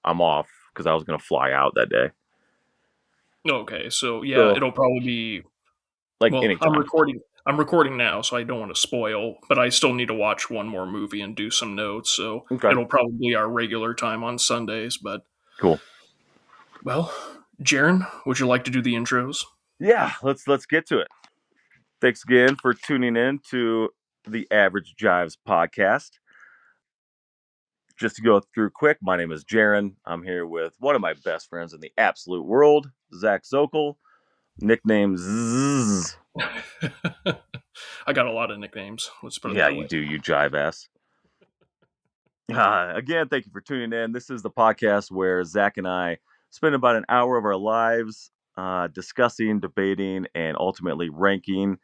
I'm off because I was going to fly out that day. Okay, so yeah, So, it'll probably be. like Well, I'm anytime. recording. I'm recording now, so I don't want to spoil. But I still need to watch one more movie and do some notes. So Okay, it'll probably be our regular time on Sundays. But cool. well, Jaren, would you like to do the intros? Yeah, let's get to it. Thanks again for tuning in to the Average Jives podcast. Just to go through quick, my name is Jaaron. I'm here with one of my best friends in the absolute world, Zach Zokel, nickname Zzz. I got a lot of nicknames. Let's put it Yeah, that you way. do, you jive ass. Again, thank you for tuning in. This is the podcast where Zach and I spend about an hour of our lives discussing, debating, and ultimately ranking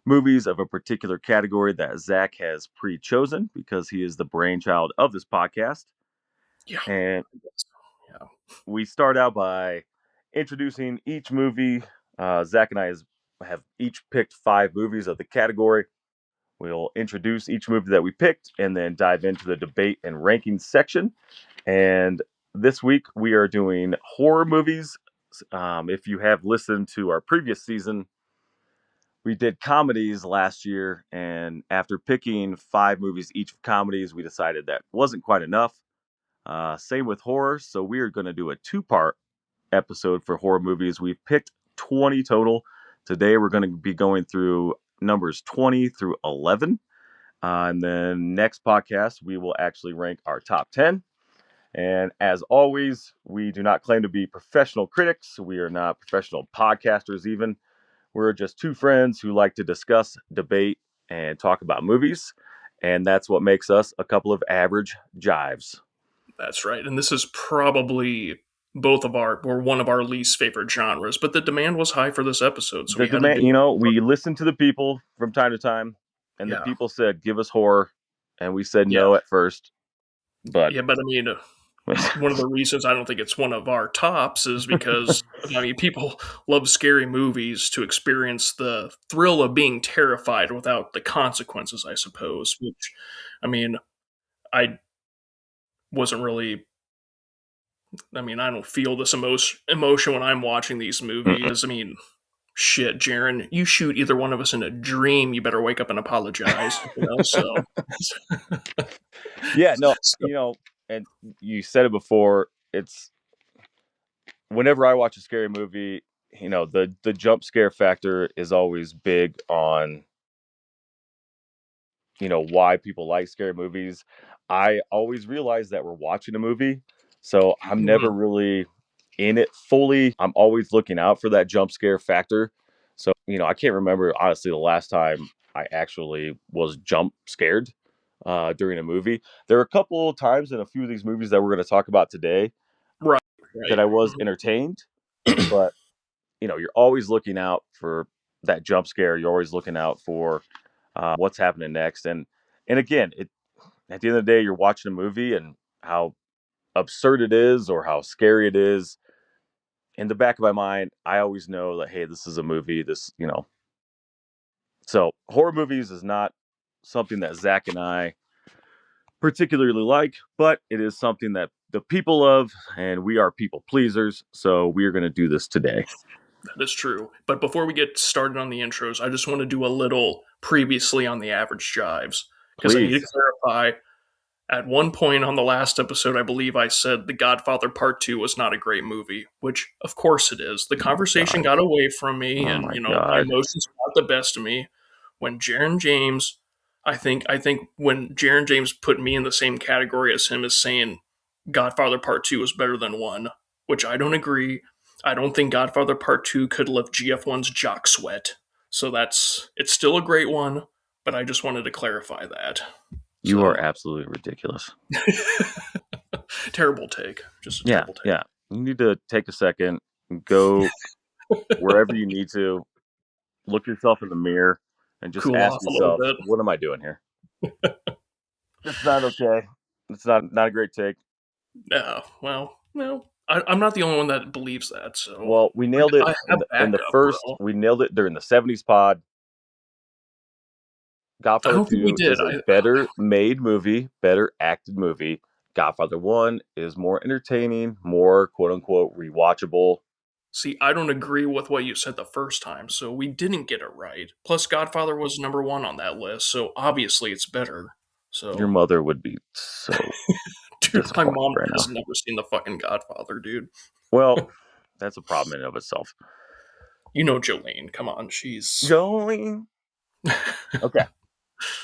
movies of a particular category that Zach has pre chosen because he is the brainchild of this podcast. Yeah. And Yeah. we start out by introducing each movie. Zach and I have each picked 5 movies of the category. We'll introduce each movie that we picked and then dive into the debate and ranking section. And this week we are doing horror movies. If you have listened to our previous season, we did comedies last year. And after picking 5 movies each of comedies, we decided that wasn't quite enough. Same with horror. So we are going to do a 2-part episode for horror movies. We've picked 20 total. Today we're going to be going through numbers 20 through 11. And then next podcast, we will actually rank our top 10. And as always, we do not claim to be professional critics. We are not professional podcasters, even. We're just 2 friends who like to discuss, debate, and talk about movies. And that's what makes us a couple of average jives. That's right. And this is probably both of our or one of our least favorite genres, but the demand was high for this episode, so The we had to demand, do it. we listen to the people from time to time, and the Yeah. people said, give us horror. And we said Yeah. no at first. But Yeah, but I mean, one of the reasons I don't think it's one of our tops is because I mean people love scary movies to experience the thrill of being terrified without the consequences, I suppose. Which, I mean, I wasn't really. I mean, I don't feel this emotion when I'm watching these movies. I mean, shit, Jaren, you shoot either one of us in a dream, you better wake up and apologize. So, yeah, no, so and you said it before. It's whenever I watch a scary movie, the jump scare factor is always big on why people like scary movies. I always realize that we're watching a movie, so I'm never mhm, really in it fully. I'm always looking out for that jump scare factor. So, I can't remember honestly the last time I actually was jump scared during a movie. There are a couple of times in a few of these movies that we're going to talk about today right, that right. I was entertained, but you're always looking out for that jump scare. You're always looking out for what's happening next. And again, at the end of the day, you're watching a movie and how absurd it is or how scary it is. In the back of my mind, I always know that, hey, this is a movie. So horror movies is not something that Zach and I particularly like, but it is something that the people love, and we are people pleasers. So we are going to do this today. That is true. But before we get started on the intros, I just want to do a little previously on the average jives because I need to Please. clarify. At one point on the last episode, I believe I said The Godfather Part 2 was not a great movie, which of course it is. The Oh my conversation God. got away from me Oh and, my my God. emotions got the best of me when Jaron James, I think when Jaron James put me in the same category as him as saying Godfather Part 2 was better than 1, which I don't agree. I don't think Godfather Part 2 could lift GF1's jock sweat. So it's still a great one, but I just wanted to clarify that. You are So absolutely ridiculous. terrible take. Just a Yeah, terrible take. yeah. You need to take a second, go wherever you need to, look yourself in the mirror, and just Cool ask off a little yourself, bit. what am I doing here? It's not okay. It's not a great take. Yeah, well, I'm not the only one that believes that, so Well, we nailed it I in have the backup, first. bro. We nailed it during the '70s pod. I Godfather don't think we 2 did. is a better made movie, better acted movie. Godfather 1 is more entertaining, more quote unquote rewatchable. See, I don't agree with what you said the first time, so we didn't get it right. Plus, Godfather was number one on that list, so obviously it's better. Your So, mother would be so dude, my disappointed mom right has now. never seen the fucking Godfather, dude. Well, that's a problem in and of itself. You know Jolene, come on, she's. Jolene. Okay.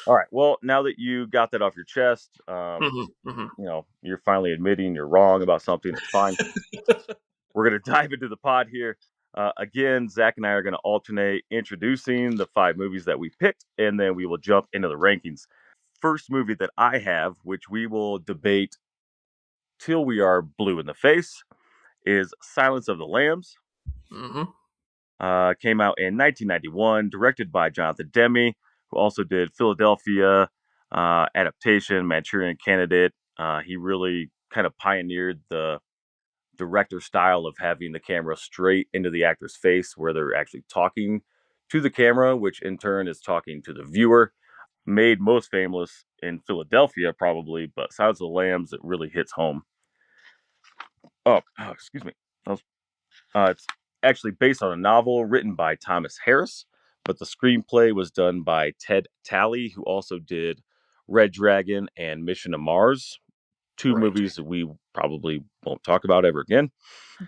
All right. Well, now that you got that off your chest, you're finally admitting you're wrong about something. It's fine. We're going to dive into the pod here. Again, Zach and I are going to alternate introducing the 5 movies that we picked, and then we will jump into the rankings. First movie that I have, which we will debate till we are blue in the face, is Silence of the Lambs. Mm-hmm. Came out in 1991, directed by Jonathan Demme, who also did Philadelphia, adaptation, Manchurian Candidate. He really kind of pioneered the director style of having the camera straight into the actor's face, where they're actually talking to the camera, which in turn is talking to the viewer. Made most famous in Philadelphia, probably, but Silence of the Lambs, it really hits home. Excuse me. It's actually based on a novel written by Thomas Harris, but the screenplay was done by Ted Talley, who also did Red Dragon and Mission to Mars, 2 Right. movies that we probably won't talk about ever again.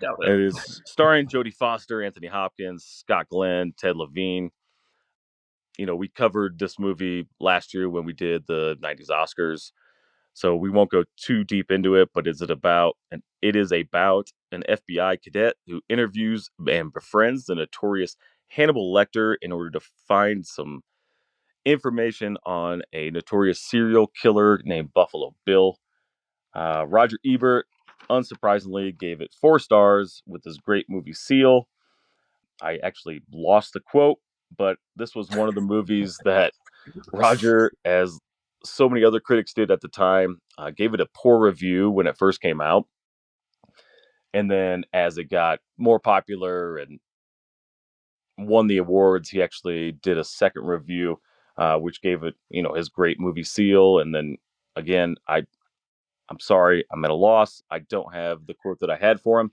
Doubt it. It is starring Jodie Foster, Anthony Hopkins, Scott Glenn, Ted Levine. We covered this movie last year when we did the 90s Oscars. So we won't go too deep into it, but it is about an FBI cadet who interviews and befriends the notorious Hannibal Lecter in order to find some information on a notorious serial killer named Buffalo Bill. Roger Ebert, unsurprisingly, gave it 4 stars with his great movie seal. I actually lost the quote, but this was one of the movies that Roger, as so many other critics did at the time, gave it a poor review when it first came out. And then as it got more popular and won the awards, he actually did a second review, which gave it, his great movie seal. And then again, I'm sorry, I'm at a loss. I don't have the quote that I had for him,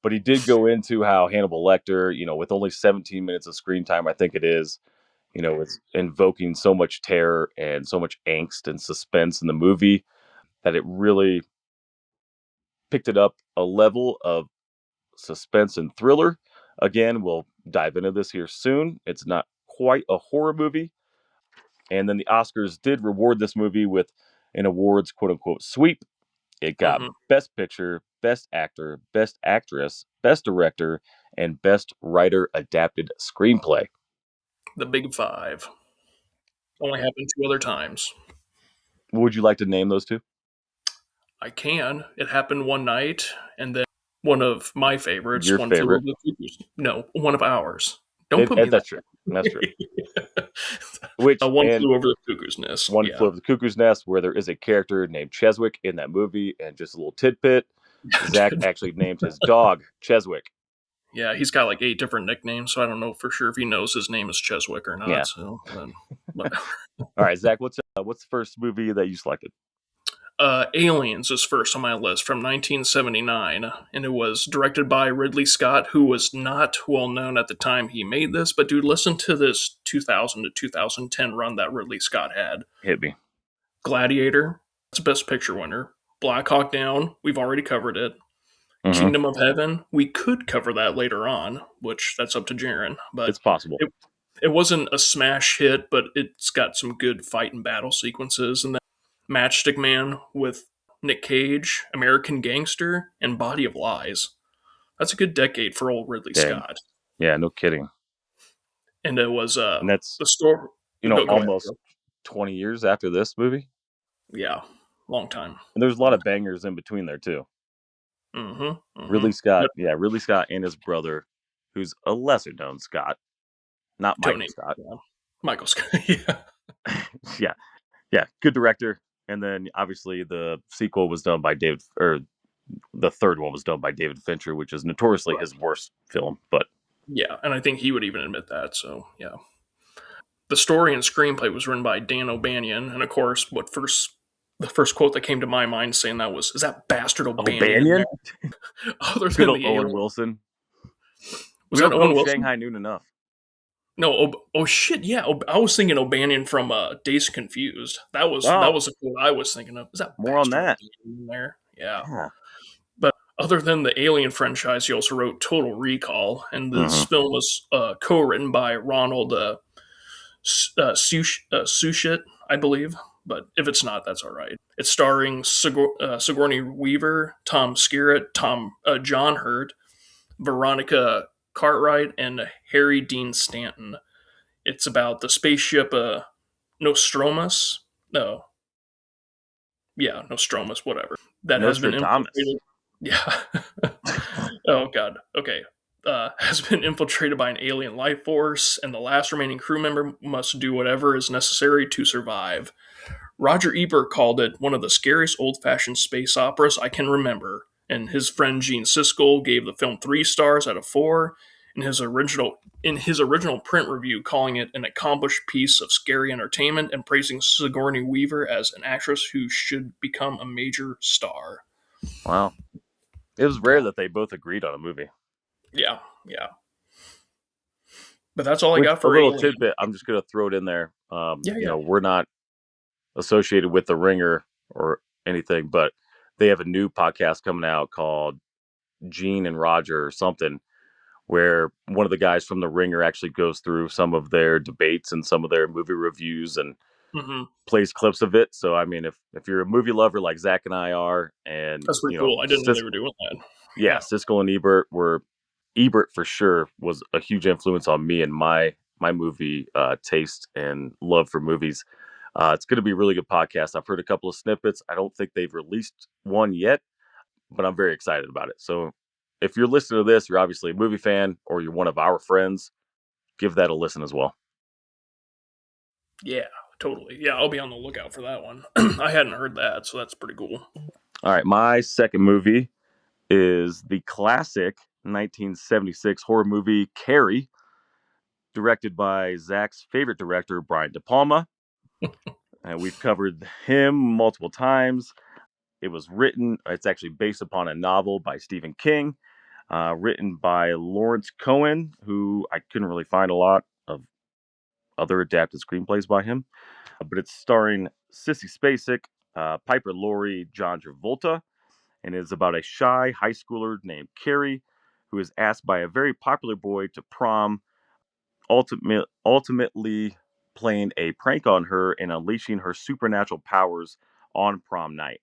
but he did go into how Hannibal Lecter, with only 17 minutes of screen time, I think it is, it's invoking so much terror and so much angst and suspense in the movie that it really picked it up a level of suspense and thriller. Again, we'll dive into this here soon. It's not quite a horror movie. And then the Oscars did reward this movie with an awards quote unquote sweep. It got Mm-hmm. Best Picture, Best Actor, Best Actress, Best Director, and Best Writer Adapted Screenplay. The Big Five. Only happened 2 other times. Would you like to name those 2? I can. It happened one night, and then one of my favorites, Your One Flew Over favorite? the Cuckoo's. No, one of ours. Don't put me That's that true. That's true. way. Which, One and Flew Over the Cuckoo's Nest. One Flew Yeah. Over the Cuckoo's Nest, where there is a character named Cheswick in that movie. And just a little tidbit, Zach actually named his dog Cheswick. Yeah, he's got like 8 different nicknames, so I don't know for sure if he knows his name is Cheswick or Yeah. not. So, but All right, Zach, what's the first movie that you selected? Aliens is first on my list from 1979, and it was directed by Ridley Scott, who was not well known at the time he made this. But dude, listen to this 2000 to 2010 run that Ridley Scott had. Hit me. Gladiator, that's Best Picture winner. Black Hawk Down, we've already covered it. Mm-hmm. Kingdom of Heaven, we could cover that later on, which that's up to Jaaron. But It's possible. it wasn't a smash hit, but it's got some good fight and battle sequences. And then Matchstick Man with Nick Cage, American Gangster, and Body of Lies. That's a good decade for old Ridley Dang. Scott. Yeah, no kidding. And it was And that's, the story. Go ahead. almost 20 years after this movie. Yeah, long time. And there's a lot of bangers in between there, too. Mm-hmm. Ridley Scott, Yep. yeah, Ridley Scott and his brother, who's a lesser known Scott, not Michael Tony. Scott. Yeah. Michael Scott. Yeah. Yeah, yeah, good director. And then obviously the sequel was done by the third one was done by David Fincher, which is notoriously Right. his worst film. But Yeah, and I think he would even admit that. So yeah. The story and screenplay was written by Dan O'Banion, and of course, what first the first quote that came to my mind saying that was, "Is that bastard Oh, O'Banion in Banyan? there?" Other Good than old the Owen alien, Wilson. was We that don't Owen quote Wilson? Shanghai Noon enough. No, oh shit, yeah. I was thinking O'Banion from Days Confused. That Oh, was a quote I was thinking of. Is that more on bastard that. O'Banion in there? Yeah. Yeah. But other than the Alien franchise, he also wrote Total Recall, and this Hmm. film was co-written by Ronald Sushit, I believe. But if it's not, that's all right. It's starring Sigourney Weaver, Tom Skerritt, John Hurt, Veronica Cartwright, and Harry Dean Stanton. It's about the spaceship Nostromus. No, yeah, Nostromus, whatever. That has been Nostradamus. infiltrated. Yeah. Oh god. Okay. Has been infiltrated by an alien life force, and the last remaining crew member must do whatever is necessary to survive. Roger Ebert called it one of the scariest old-fashioned space operas I can remember, and his friend Gene Siskel gave the film 3 stars out of 4 in his original print review, calling it an accomplished piece of scary entertainment and praising Sigourney Weaver as an actress who should become a major star. Wow. It was rare Yeah, that they both agreed on a movie. yeah, yeah. But that's all I Which got a for little Alien. tidbit, I'm just gonna throw it in there. Yeah, yeah. We're not associated with the Ringer or anything, but they have a new podcast coming out called Gene and Roger or something, where one of the guys from the Ringer actually goes through some of their debates and some of their movie reviews and Hmm. plays clips of it. So I mean, if you're a movie lover like Zach and I are, and That's pretty cool. I didn't know they were doing that. Yeah, Yeah. Siskel and Ebert were Ebert for sure was a huge influence on me and my movie taste and love for movies. It's going to be a really good podcast. I've heard a couple of snippets. I don't think they've released one yet, but I'm very excited about it. So if you're listening to this, you're obviously a movie fan or you're one of our friends, give that a listen as well. Yeah, totally. Yeah, I'll be on the lookout for that one. I hadn't heard that, so that's pretty cool. All right, my second movie is the classic 1976 horror movie Carrie, directed by Zach's favorite director, Brian De Palma. We've covered him multiple times. It's actually based upon a novel by Stephen King, written by Lawrence Cohen, who I couldn't really find a lot of other adapted screenplays by him. But it's starring Sissy Spacek, Piper Laurie, John Travolta, and is about a shy high schooler named Carrie who is asked by a very popular boy to prom, ultimately playing a prank on her and unleashing her supernatural powers on prom night.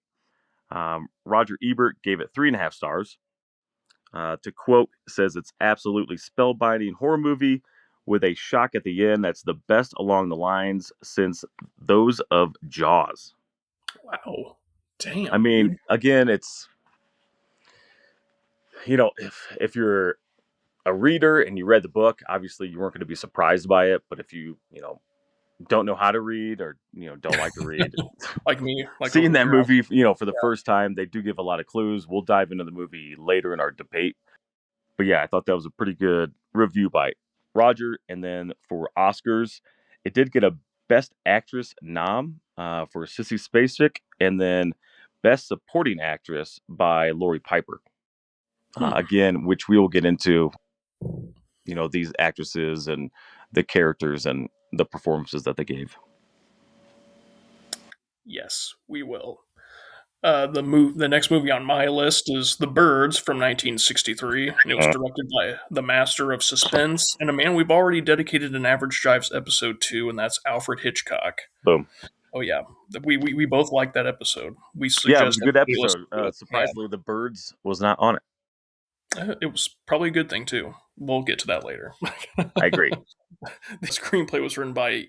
Roger Ebert gave it 3.5 stars. To quote, says it's absolutely spellbinding horror movie with a shock at the end that's the best along the lines since those of Jaws. Wow. I Damn, mean, dude. again, it's if you're a reader and you read the book, obviously you weren't going to be surprised by it. But if you don't know how to read or don't like to read, Like me, like seeing over that here. movie for the first time, they do give a lot of clues. We'll dive into the movie later in our debate. But yeah, I thought that was a pretty good review by Roger. And then for Oscars, it did get a Best Actress nom for Sissy Spacek, and then Best Supporting Actress by Laurie Piper. Hmm. Again, which we will get into, these actresses and the characters and the performances that they gave. Yes, we will. The next movie on my list is The Birds from 1963, and it was Uh, directed by the master of suspense and a man we've already dedicated an Average Drives episode to, and that's Alfred Hitchcock. Boom. Oh yeah, we both liked that episode. We Yeah, it was suggest a good everybody listen episode. to it. Yeah, Surprisingly, the birds was not on it. it was probably a good thing too. We'll get to that later. I agree. The screenplay was written by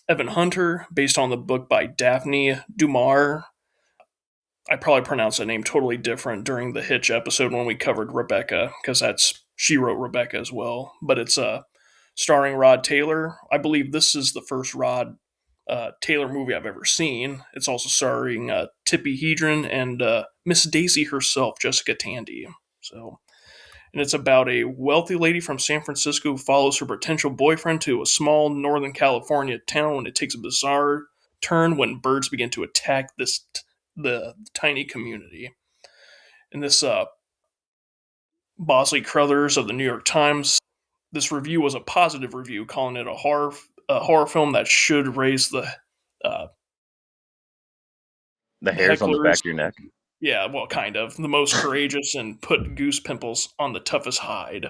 Evan Hunter, based on the book by Daphne Dumar. I probably pronounced that name totally different during the Hitch episode when we covered Rebecca, because she wrote Rebecca as well. But it's starring Rod Taylor. I believe this is the first Rod Taylor movie I've ever seen. It's also starring Tippi Hedren and Miss Daisy herself, Jessica Tandy. So, and it's about a wealthy lady from San Francisco who follows her potential boyfriend to a small Northern California town. It takes a bizarre turn when birds begin to attack the tiny community. And this Bosley Crothers of the New York Times, this review was a positive review, calling it a horror film that should raise uh, The the hairs on the hecklers. back of your neck. Yeah, well, kind of the most courageous and put goose pimples on the toughest hide.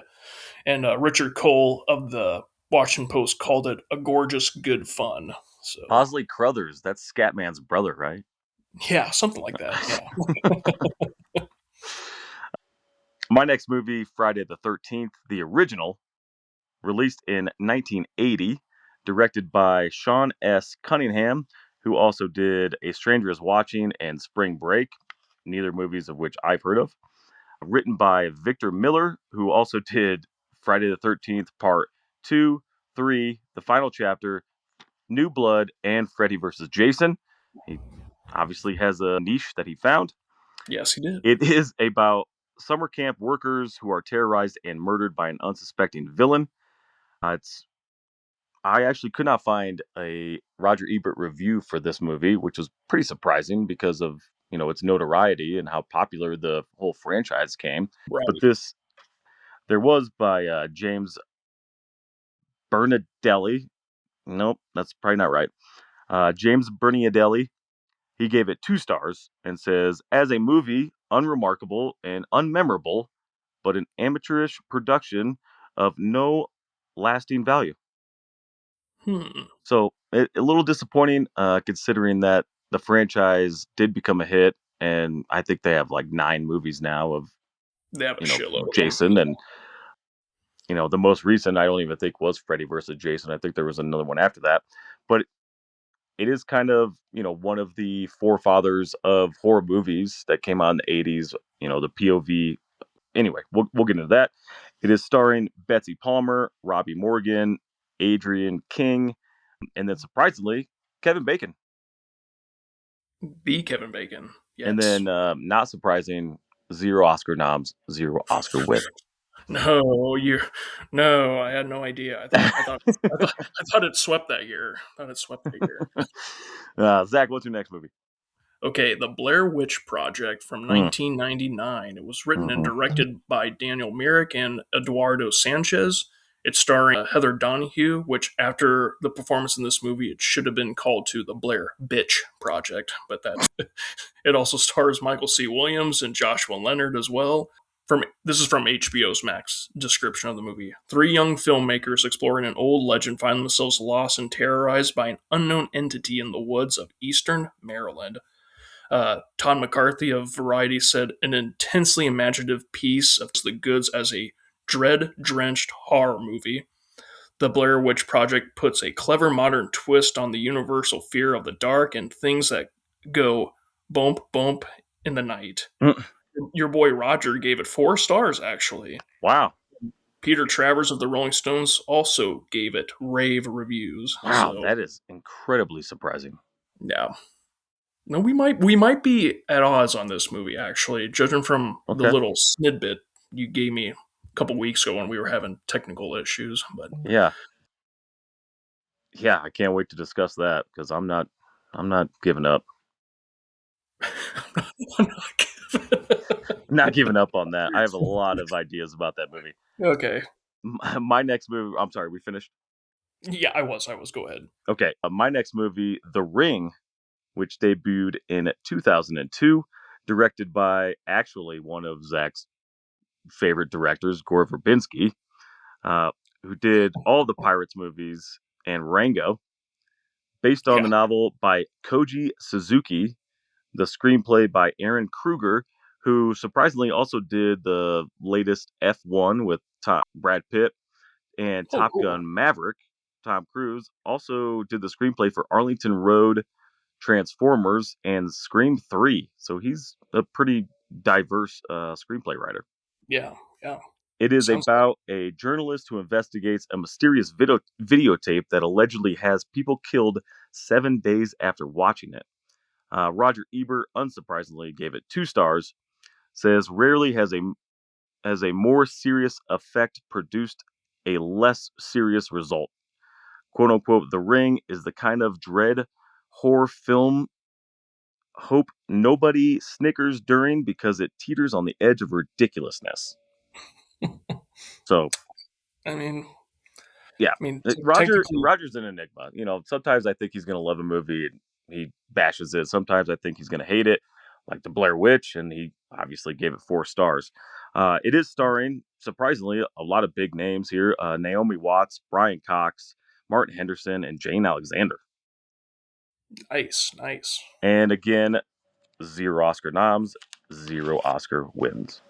And Richard Cole of the Washington Post called it a gorgeous, good fun. So Bosley Crothers, that's Scatman's brother, right? yeah, something like that. Yeah. My next movie, Friday the 13th, the original, released in 1980, directed by Sean S. Cunningham, who also did A Stranger is Watching and Spring Break, neither movies of which I've heard of. Written by Victor Miller, who also did Friday the 13th, Part 2, 3, The Final Chapter, New Blood, and Freddy vs. Jason. He obviously has a niche that he found. Yes, he did. It is about summer camp workers who are terrorized and murdered by an unsuspecting villain. It's I actually could not find a Roger Ebert review for this movie, which was pretty surprising because of its notoriety and how popular the whole franchise came. But Right. there was by James Bernadelli. Nope, that's probably not right. James Bernadelli. He gave it 2 stars and says, as a movie, unremarkable and unmemorable, but an amateurish production of no lasting value. Hmm. So a little disappointing, considering that the franchise did become a hit, and I think they have like 9 movies now of They have a shitload of them. Jason, and the most recent I don't even think was Freddy versus Jason. I think there was another one after that, but it is kind of one of the forefathers of horror movies that came out in the 80s. The POV. Anyway, we'll get into that. It is starring Betsy Palmer, Robbie Morgan, Adrian King, and then surprisingly Kevin Bacon. The Kevin Bacon. And Yes. then, not surprising, 0 Oscar noms, 0 Oscar win. No, you. No, I had no idea. I thought it swept that year. I thought it swept that year. Zach, what's your next movie? Okay, The Blair Witch Project from Mm, 1999. It was written and hmm directed by Daniel Myrick and Eduardo Sanchez. It's starring Heather Donahue, which after the performance in this movie, it should have been called to The Blair Bitch Project, but that it also stars Michael C. Williams and Joshua Leonard as well. This is from HBO's Max description of the movie. 3 young filmmakers exploring an old legend find themselves lost and terrorized by an unknown entity in the woods of eastern Maryland. Todd McCarthy of Variety said an intensely imaginative piece of the goods as a dread drenched horror movie. The Blair Witch Project puts a clever modern twist on the universal fear of the dark and things that go bump bump in the night. Mm, Your boy Roger gave it 4 stars, actually. wow. Peter Travers of the Rolling Stones also gave it rave reviews. Wow, So, that is incredibly surprising. yeah. No, we might be at odds on this movie actually, judging from the Okay. little snidbit you gave me a couple weeks ago when we were having technical issues. But Yeah. Yeah, I can't wait to discuss that because I'm not giving up. I'm not giving up on that. I have a lot of ideas about that movie. okay, My next movie, I'm sorry, we finished? yeah, I was. Go ahead. Okay. My next movie, The Ring, which debuted in 2002, directed by actually one of Zach's favorite directors, Gore Verbinski, uh, who did all the Pirates movies and Rango, based on Yeah. the novel by Koji Suzuki, the screenplay by Aaron Kruger, who surprisingly also did the latest F1 with Brad Pitt and Oh, Top cool. Gun Maverick. Tom Cruise also did the screenplay for Arlington Road, Transformers, and Scream 3. So he's a pretty diverse screenplay writer. Yeah. Yeah. It is Sounds like. about a journalist who investigates a mysterious videotape that allegedly has people killed 7 days after watching it. Roger Ebert, unsurprisingly, gave it 2 stars. Says rarely has a more serious effect produced a less serious result. "Quote unquote, The Ring is the kind of dread horror film. Hope nobody snickers during because it teeters on the edge of ridiculousness. So I mean, yeah, technically, Roger's an enigma. Sometimes I think he's gonna love a movie and he bashes it. Sometimes I think he's gonna hate it, like the Blair Witch, and he obviously gave it 4 stars. It is starring, surprisingly, a lot of big names here: Naomi Watts, Brian Cox, Martin Henderson, and Jane Alexander. nice. And again, 0 Oscar noms, 0 Oscar wins.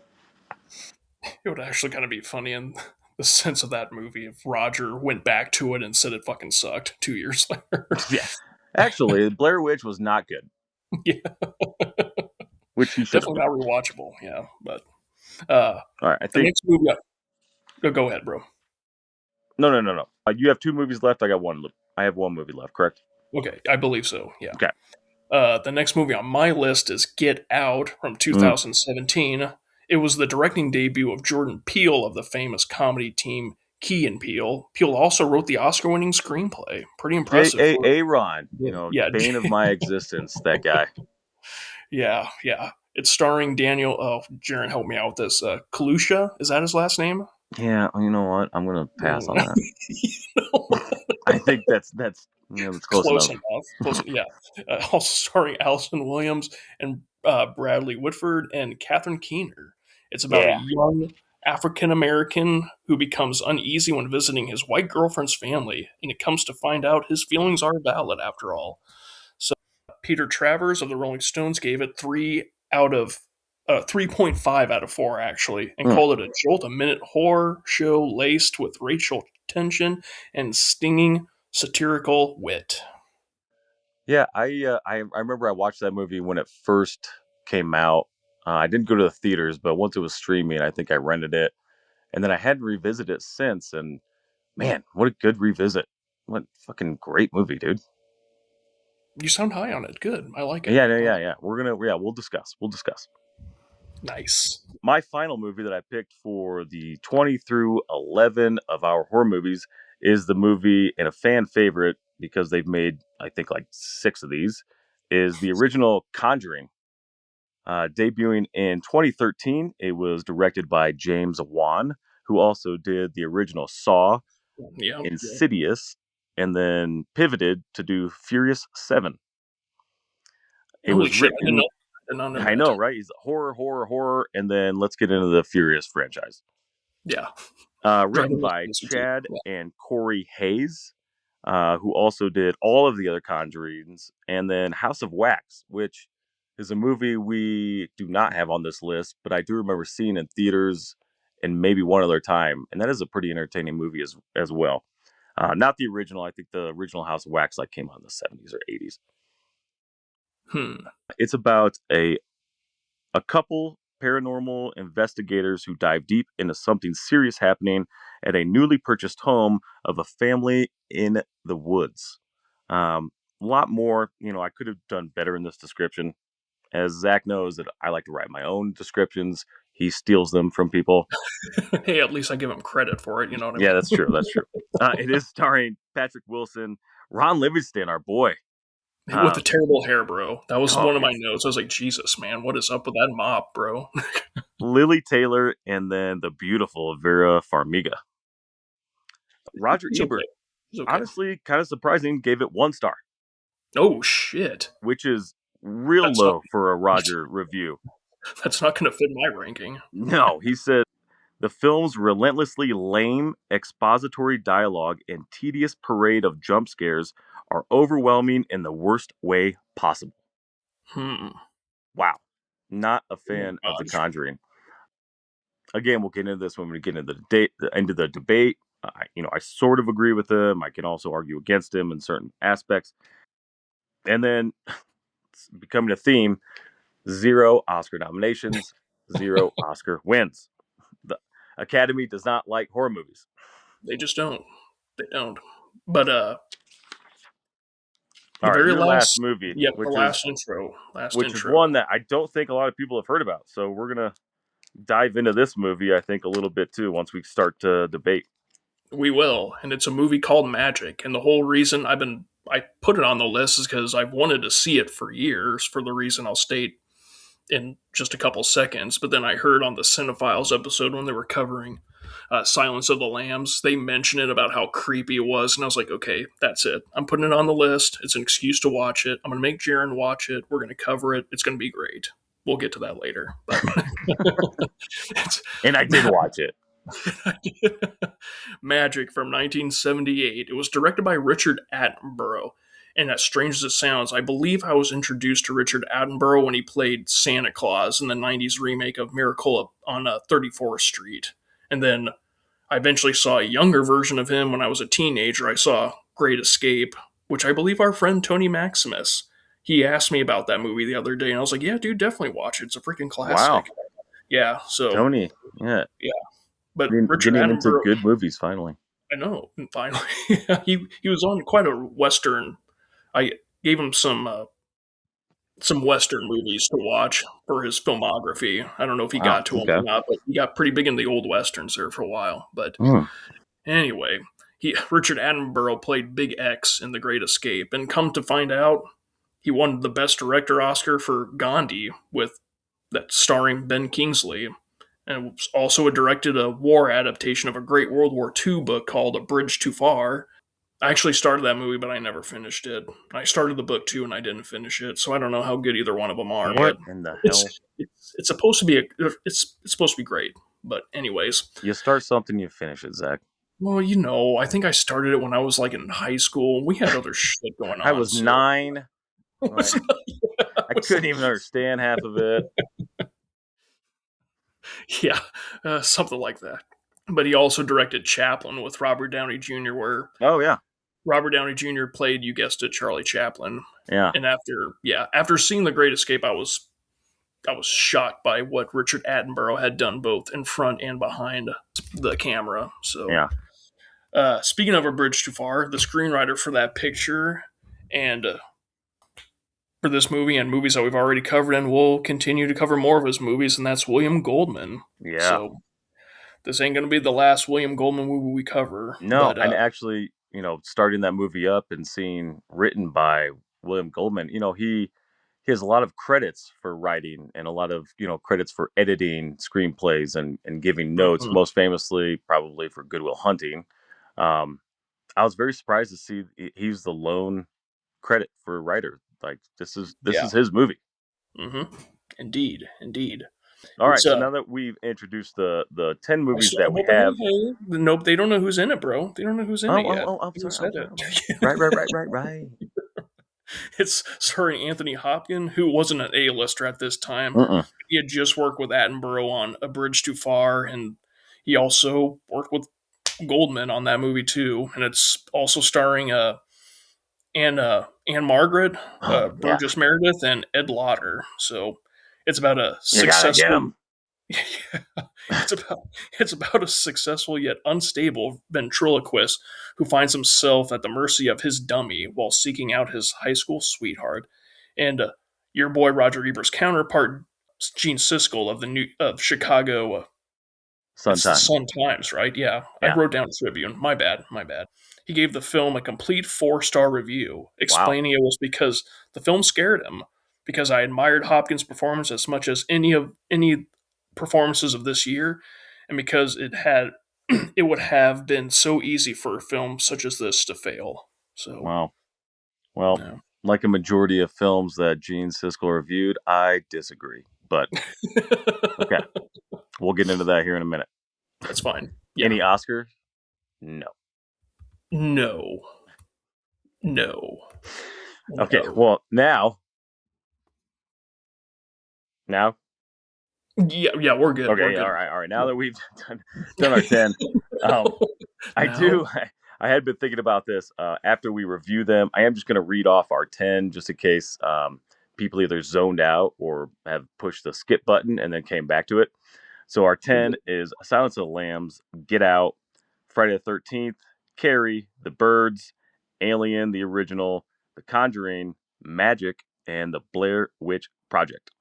It would actually kind of be funny in the sense of that movie if Roger went back to it and said it fucking sucked 2 years later. Yeah, actually, Blair Witch was not good, Yeah, which he should have definitely been. not rewatchable. Yeah, but All right, I the think next movie. Go ahead, bro. no. You have 2 movies left. I got one. I have 1 movie left. Correct. Okay, I believe so. Yeah. Okay. The next movie on my list is Get Out from Mm. 2017. It was the directing debut of Jordan Peele of the famous comedy team Key and Peele. Peele also wrote the Oscar-winning screenplay. Pretty impressive for Aaron, yeah, bane of my existence. That guy. yeah. It's starring Daniel. Oh, Jaaron, help me out with this. Kalusha, is that his last name? Yeah. You know what? I'm gonna pass on that. No. I think that's close Close enough. enough. Close, yeah. Also starring Allison Williams and Bradley Whitford and Catherine Keener. It's about a Yeah. young African American who becomes uneasy when visiting his white girlfriend's family, and it comes to find out his feelings are valid after all. So Peter Travers of the Rolling Stones gave it 3.5 out of 4 actually, and Mm. called it a jolt-a-minute horror show laced with racial tension and stinging satirical wit. Yeah. I remember I watched that movie when it first came out. I didn't go to the theaters, but once it was streaming, I think I rented it, and then I had to revisit it since. And man, what a good revisit! What fucking great movie, dude. You sound high on it. Good. I like it. Yeah. We'll discuss. We'll discuss. Nice. My final movie that I picked for the 20 through 11 of our horror movies is the movie and a fan favorite because they've made, I think, like 6 of these, is the original Conjuring. Debuting in 2013, it was directed by James Wan, who also did the original Saw, Yeah. Insidious, and then pivoted to do Furious 7. It Holy was shit. I didn't written, know. I did not know I that. know, right? He's horror, and then let's get into the Furious franchise. Yeah. Written Dragon Ball by Fantasy too. Chad Yeah. and Corey Hayes, who also did all of the other Conjurings, and then House of Wax, which is a movie we do not have on this list, but I do remember seeing in theaters and maybe one other time, and that is a pretty entertaining movie as well. Not the original. I think the original House of Wax like came out in the 70s or 80s. Hmm. It's about a couple paranormal investigators who dive deep into something serious happening at a newly purchased home of a family in the woods. A lot more, I could have done better in this description. As Zach knows that I like to write my own descriptions, he steals them from people. Hey, at least I give him credit for it. You know what I Yeah, mean? that's true. That's true. It is starring Patrick Wilson, Ron Livingston, our boy. With Uh, the terrible hair, bro. That was oh, one of my it's notes. I was like, Jesus, man, what is up with that mop, bro? Lily Taylor and then the beautiful Vera Farmiga. Roger He's okay. Ebert, He's okay. honestly, kind of surprising, gave it 1 star, Oh shit. which is real That's not. low for a Roger review. That's not going to fit my ranking. No, he said the film's relentlessly lame expository dialogue and tedious parade of jump scares are overwhelming in the worst way possible. Hmm. Wow. Not a Oh my fan of The gosh. Conjuring. Again, we'll get into this when we get into the debate. I sort of agree with him. I can also argue against him in certain aspects. And then it's becoming a theme: 0 Oscar nominations, 0 Oscar wins. The Academy does not like horror movies. They just don't. They don't. But the All right, very your last last, movie, yep, the which is last intro, last which is intro. one that I don't think a lot of people have heard about. So we're gonna dive into this movie, I think, a little bit too once we start to debate. We will, and it's a movie called Magic. And the whole reason I put it on the list is because I've wanted to see it for years for the reason I'll state in just a couple seconds. But then I heard on the Cinephiles episode when they were covering Silence of the Lambs, they mentioned it about how creepy it was. And I was like, okay, that's it. I'm putting it on the list. It's an excuse to watch it. I'm going to make Jaaron watch it. We're going to cover it. It's going to be great. We'll get to that later. But And I did watch it. Magic from 1978. It was directed by Richard Attenborough. And as strange as it sounds, I believe I was introduced to Richard Attenborough when he played Santa Claus in the 90s remake of Miracle on 34th Street. And then I eventually saw a younger version of him when I was a teenager. I saw Great Escape, which I believe our friend Tony Maximus, he asked me about that movie the other day. And I was like, yeah, dude, definitely watch it. It's a freaking Wow. classic. Yeah, so. Tony. Yeah. Yeah. But Richard Getting into Attenborough, good movies finally. I know, and finally, he was on quite a western. I gave him some western movies to watch for his filmography. I don't know if he Wow. got to them Okay. or not, but he got pretty big in the old westerns there for a while. But Mm. anyway, Richard Attenborough played Big X in The Great Escape, and come to find out, he won the Best Director Oscar for Gandhi with that starring Ben Kingsley. And also directed a war adaptation of a great World War II book called A Bridge Too Far. I actually started that movie, but I never finished it. I started the book too, and I didn't finish it, so I don't know how good either one of them are. What But in the hell? it's supposed to be it's supposed to be great. But anyways, You start something, you finish it, Zach. well, I think I started it when I was like in high school. We had other shit going I on. was So 9. Like, I was couldn't even understand half of it. yeah, something like that. But he also directed Chaplin with Robert Downey Jr., where Oh yeah. Robert Downey Jr. played, you guessed it, Charlie Chaplin. Yeah. And after seeing The Great Escape, I was shocked by what Richard Attenborough had done both in front and behind the camera. So, Yeah. Speaking of A Bridge Too Far, the screenwriter for that picture and for this movie and movies that we've already covered, and we'll continue to cover more of his movies, and that's William Goldman. Yeah. So this ain't going to be the last William Goldman movie we cover. No, But and actually, starting that movie up and seeing written by William Goldman, he has a lot of credits for writing and a lot of, credits for editing screenplays and giving notes, mhm, most famously probably for Good Will Hunting. Um, I was very surprised to see he's the lone credit for writer. Like this yeah, is his movie. hmm indeed. All It's right, so now that we've introduced the 10 I movies that started, we but have. hey, nope, they don't know who's in it, bro. They don't know who's in it yet. I'm You sorry, said I'm sorry. it. Right. It's starring Anthony Hopkins, who wasn't an A-lister at this time. Mm-mm. He had just worked with Attenborough on A Bridge Too Far, and he also worked with Goldman on that movie too. And it's also starring Anne Margaret, Oh yeah, Burgess Meredith, and Ed Lauder. So it's about a you gotta get successful. him. It's about a successful yet unstable ventriloquist who finds himself at the mercy of his dummy while seeking out his high school sweetheart. And your boy Roger Ebert's counterpart, Gene Siskel of Chicago. Sun It's the Times. Sun Times, right? Yeah, I Yeah. wrote down Tribune. My bad. He gave the film a complete 4-star review, Wow. explaining it was because the film scared him. Because I admired Hopkins' performance as much as any performances of this year, and because it would have been so easy for a film such as this to fail. So, Wow. Well, yeah. like a majority of films that Gene Siskel reviewed, I disagree. But okay, we'll get into that here in a minute. That's fine. Yeah. Any Oscars? No. No. Okay. Well, now. Yeah, we're good. Okay. We're good. All right. Now that we've done our 10, I Now? do. I had been thinking about this after we review them. I am just going to read off our 10 just in case people either zoned out or have pushed the skip button and then came back to it. So our 10 is Silence of the Lambs, Get Out, Friday the 13th, Carrie, The Birds, Alien, the original, The Conjuring, Magic, and The Blair Witch Project.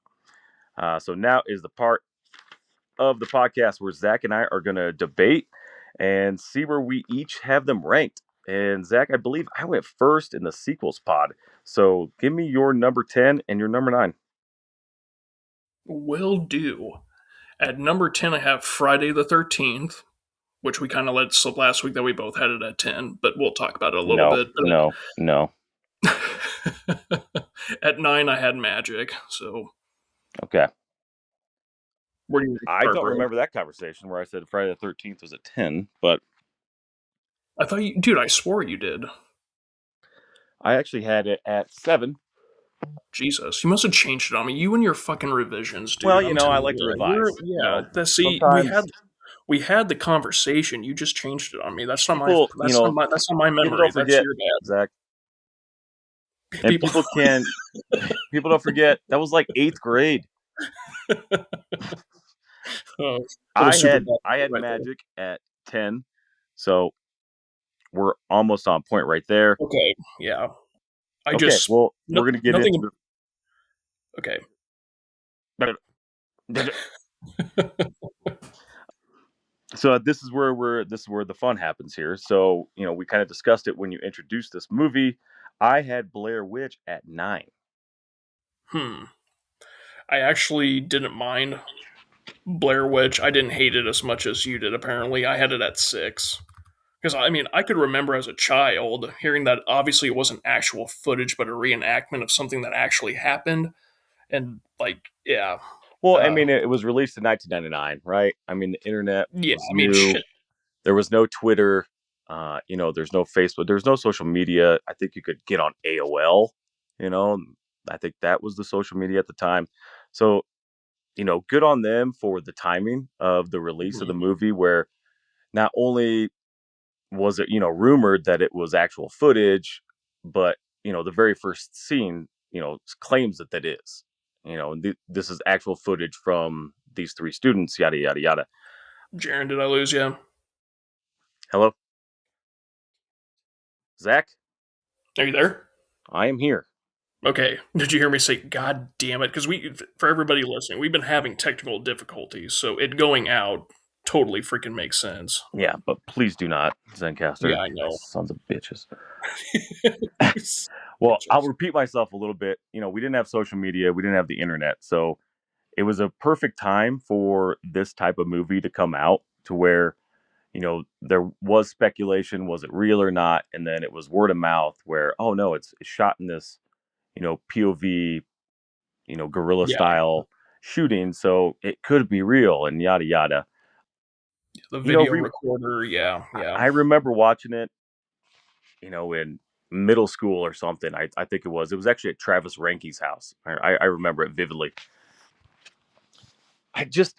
So now is the part of the podcast where Zach and I are going to debate and see where we each have them ranked. And Zach, I believe I went first in the sequels pod. So give me your number 10 and your number 9. Will do. At number 10, I have Friday the 13th, which we kind of let slip last week that we both had it at 10, but we'll talk about it a little No, bit. no, no. At 9, I had Magic. So, Okay. where do you I start, don't bro? remember that conversation where I said Friday the 13th was at 10, but I thought you, dude, I swore you did. I actually had it at 7. Jesus, you must have changed it on me. You and your fucking revisions, Well, dude. I'm I telling like to you, you're revise. yeah. That see, Sometimes we had the conversation. You just changed it on me. people, That's not my people memory. don't That's forget, your bad. Zach, and People. people can, people don't forget that was like 8th grade. Oh, that was super bad I had right there. Magic at 10, so we're almost on point right there. Okay, yeah. I Okay, just well, no, we're gonna get nothing. into Okay, the. So this is where the fun happens here. So we kind of discussed it when you introduced this movie. I had Blair Witch at 9. hmm. I actually didn't mind Blair Witch. I didn't hate it as much as you did. Apparently, I had it at 6. Because I mean, I could remember as a child hearing that obviously it wasn't actual footage, but a reenactment of something that actually happened, and like, yeah, Well, I uh, mean, it was released in 1999, right? I mean, the internet yeah. was I mean, new. shit. There was no Twitter. There's no Facebook. There's no social media. I think you could get on AOL. You know, I think that was the social media at the time. So, good on them for the timing of the release of the Mhm. movie, where not only was it, rumored that it was actual footage, but, the very first scene, claims that that is, and this is actual footage from these 3 students, yada, yada, yada. Jaaron, did I lose you? Hello, Zach, Are you there? I am here. Okay. Did you hear me say "God damn it"? Because for everybody listening, we've been having technical difficulties, so it going out totally freaking makes sense. Yeah, but please do not, Yeah, Zencaster. I know. Sons of bitches. Well, I'll Bitches. repeat myself a little bit. We didn't have social media, we didn't have the internet. So it was a perfect time for this type of movie to come out to where, there was speculation, was it real or not? And then it was word of mouth where, oh no, it's shot in this, POV, guerrilla Yeah, style shooting. So it could be real and yada, yada. the You know, video re- recorder. Yeah, yeah. I remember watching it, in middle school or something. I think it was actually at Travis Ranke's house. I remember it vividly. I just,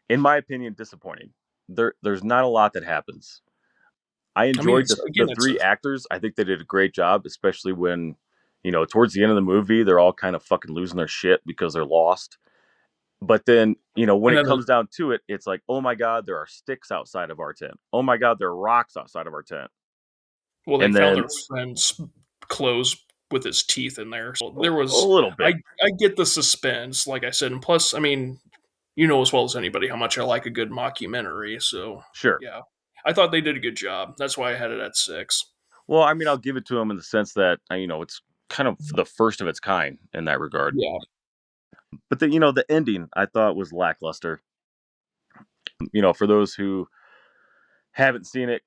in my opinion, disappointing. There's not a lot that happens. I I mean, enjoyed it's the again, it's a 3 actors. I think they did a great job, especially when, towards the end of the movie, they're all kind of fucking losing their shit because they're lost. But then, when and it then there's comes down to it, it's like, oh my God, there are sticks outside of our tent. Oh my God, there are rocks outside of our tent. well, they And found then their friend's clothes with his teeth in there. So a, there a was, little bit, I get the suspense, like I said, and plus, I mean, you know as well as anybody how much I like a good mockumentary. So sure. yeah, I thought they did a good job. That's why I had it at 6. Well, I mean, I'll give it to them in the sense that, it's kind of the first of its kind in that regard. Yeah, But the ending I thought was lackluster. For those who haven't seen it,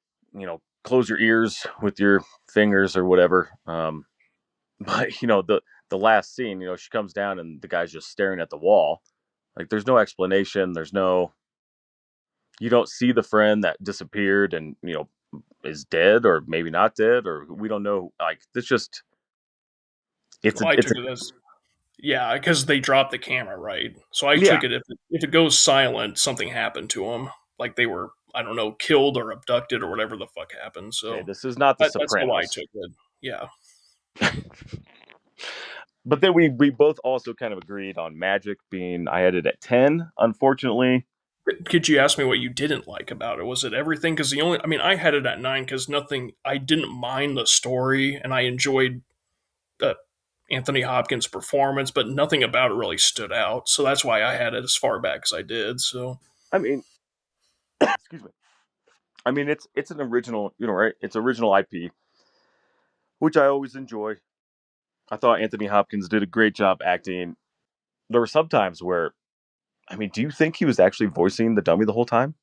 close your ears with your fingers or whatever. But the last scene, she comes down and the guy's just staring at the wall. Like there's no explanation. There's no You don't see the friend that disappeared and is dead or maybe not dead or we don't know. Like it's just well, I it's a took it as yeah because they dropped the camera right. So I yeah. took it if it goes silent, something happened to them, like they were I don't know killed or abducted or whatever the fuck happened. Hey, So this is not The that's how I Sopranos. took it. Yeah. But then we both also kind of agreed on Magic being I had it at 10, unfortunately. Could you ask me what you didn't like about it? Was it everything? Because the only, I mean, I had it at 9 because nothing, I didn't mind the story and I enjoyed uh, Anthony Hopkins' performance, but nothing about it really stood out. So that's why I had it as far back as I did. So, I mean, excuse me. I mean, it's an original, right? It's original IP, which I always enjoy. I thought Anthony Hopkins did a great job acting. There were some times where, I mean, do you think he was actually voicing the dummy the whole time?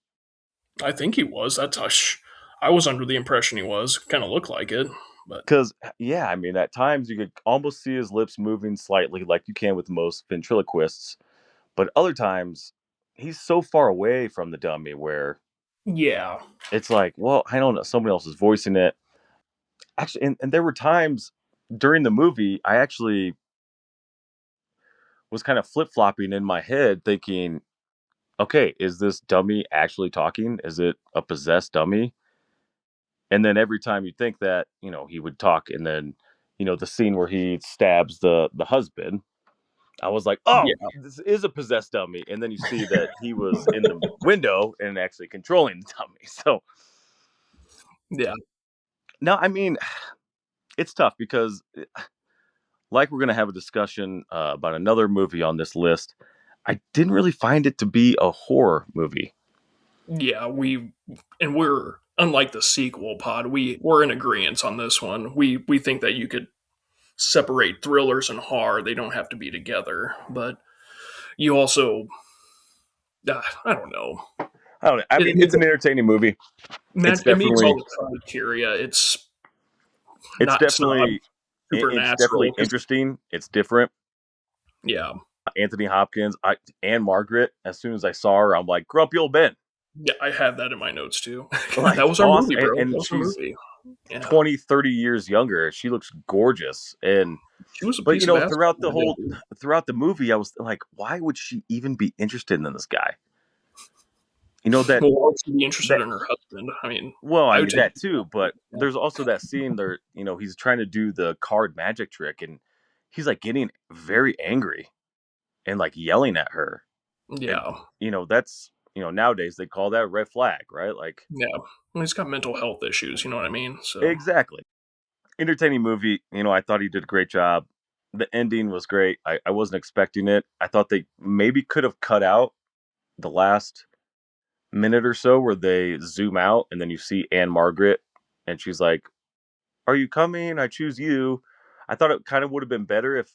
I think he was. I was under the impression he was. Kind of looked like it, but Because, yeah, I mean, at times you could almost see his lips moving slightly, like you can with most ventriloquists. But other times, he's so far away from the dummy where yeah, it's like, well, I don't know, somebody else is voicing it. Actually, and there were times during the movie, I actually was kind of flip flopping in my head, thinking, okay, is this dummy actually talking? Is it a possessed dummy? And then every time you think that, he would talk, and then, the scene where he stabs the husband, I was like, oh, yeah, this is a possessed dummy. And then you see that he was in the window and actually controlling the dummy. So yeah, no, I mean, it's tough because, like, we're going to have a discussion about another movie on this list. I didn't really find it to be a horror movie. yeah. We're unlike the sequel pod. We're in agreement on this one. We think that you could separate thrillers and horror. They don't have to be together. But you also, I don't know. I don't know. I mean, it's an entertaining movie. It's It meets all definitely, the criteria. It's it's not snob definitely, it's supernatural definitely because interesting. It's different. yeah, Anthony Hopkins, and Margaret. As soon as I saw her, I'm like, grumpy old Ben. yeah. I have that in my notes too. Like, That was our awesome. movie, bro. That And was our she's movie. Yeah, 20, 30 years younger. She looks gorgeous. And she was a but piece of ass. throughout the movie, I was like, why would she even be interested in this guy? You know that Well, why would she be interested that in her husband? I mean, well, I I would mean take. that too, but there's also that scene there, he's trying to do the card magic trick, and he's like getting very angry and like yelling at her. And Yeah, that's nowadays they call that a red flag, right? Like, yeah. Well, he's got mental health issues. You know what I mean? So exactly. Entertaining movie. I thought he did a great job. The ending was great. I wasn't expecting it. I thought they maybe could have cut out the last minute or so where they zoom out and then you see Anne Margaret and she's like, "Are you coming? I choose you." I thought it kind of would have been better if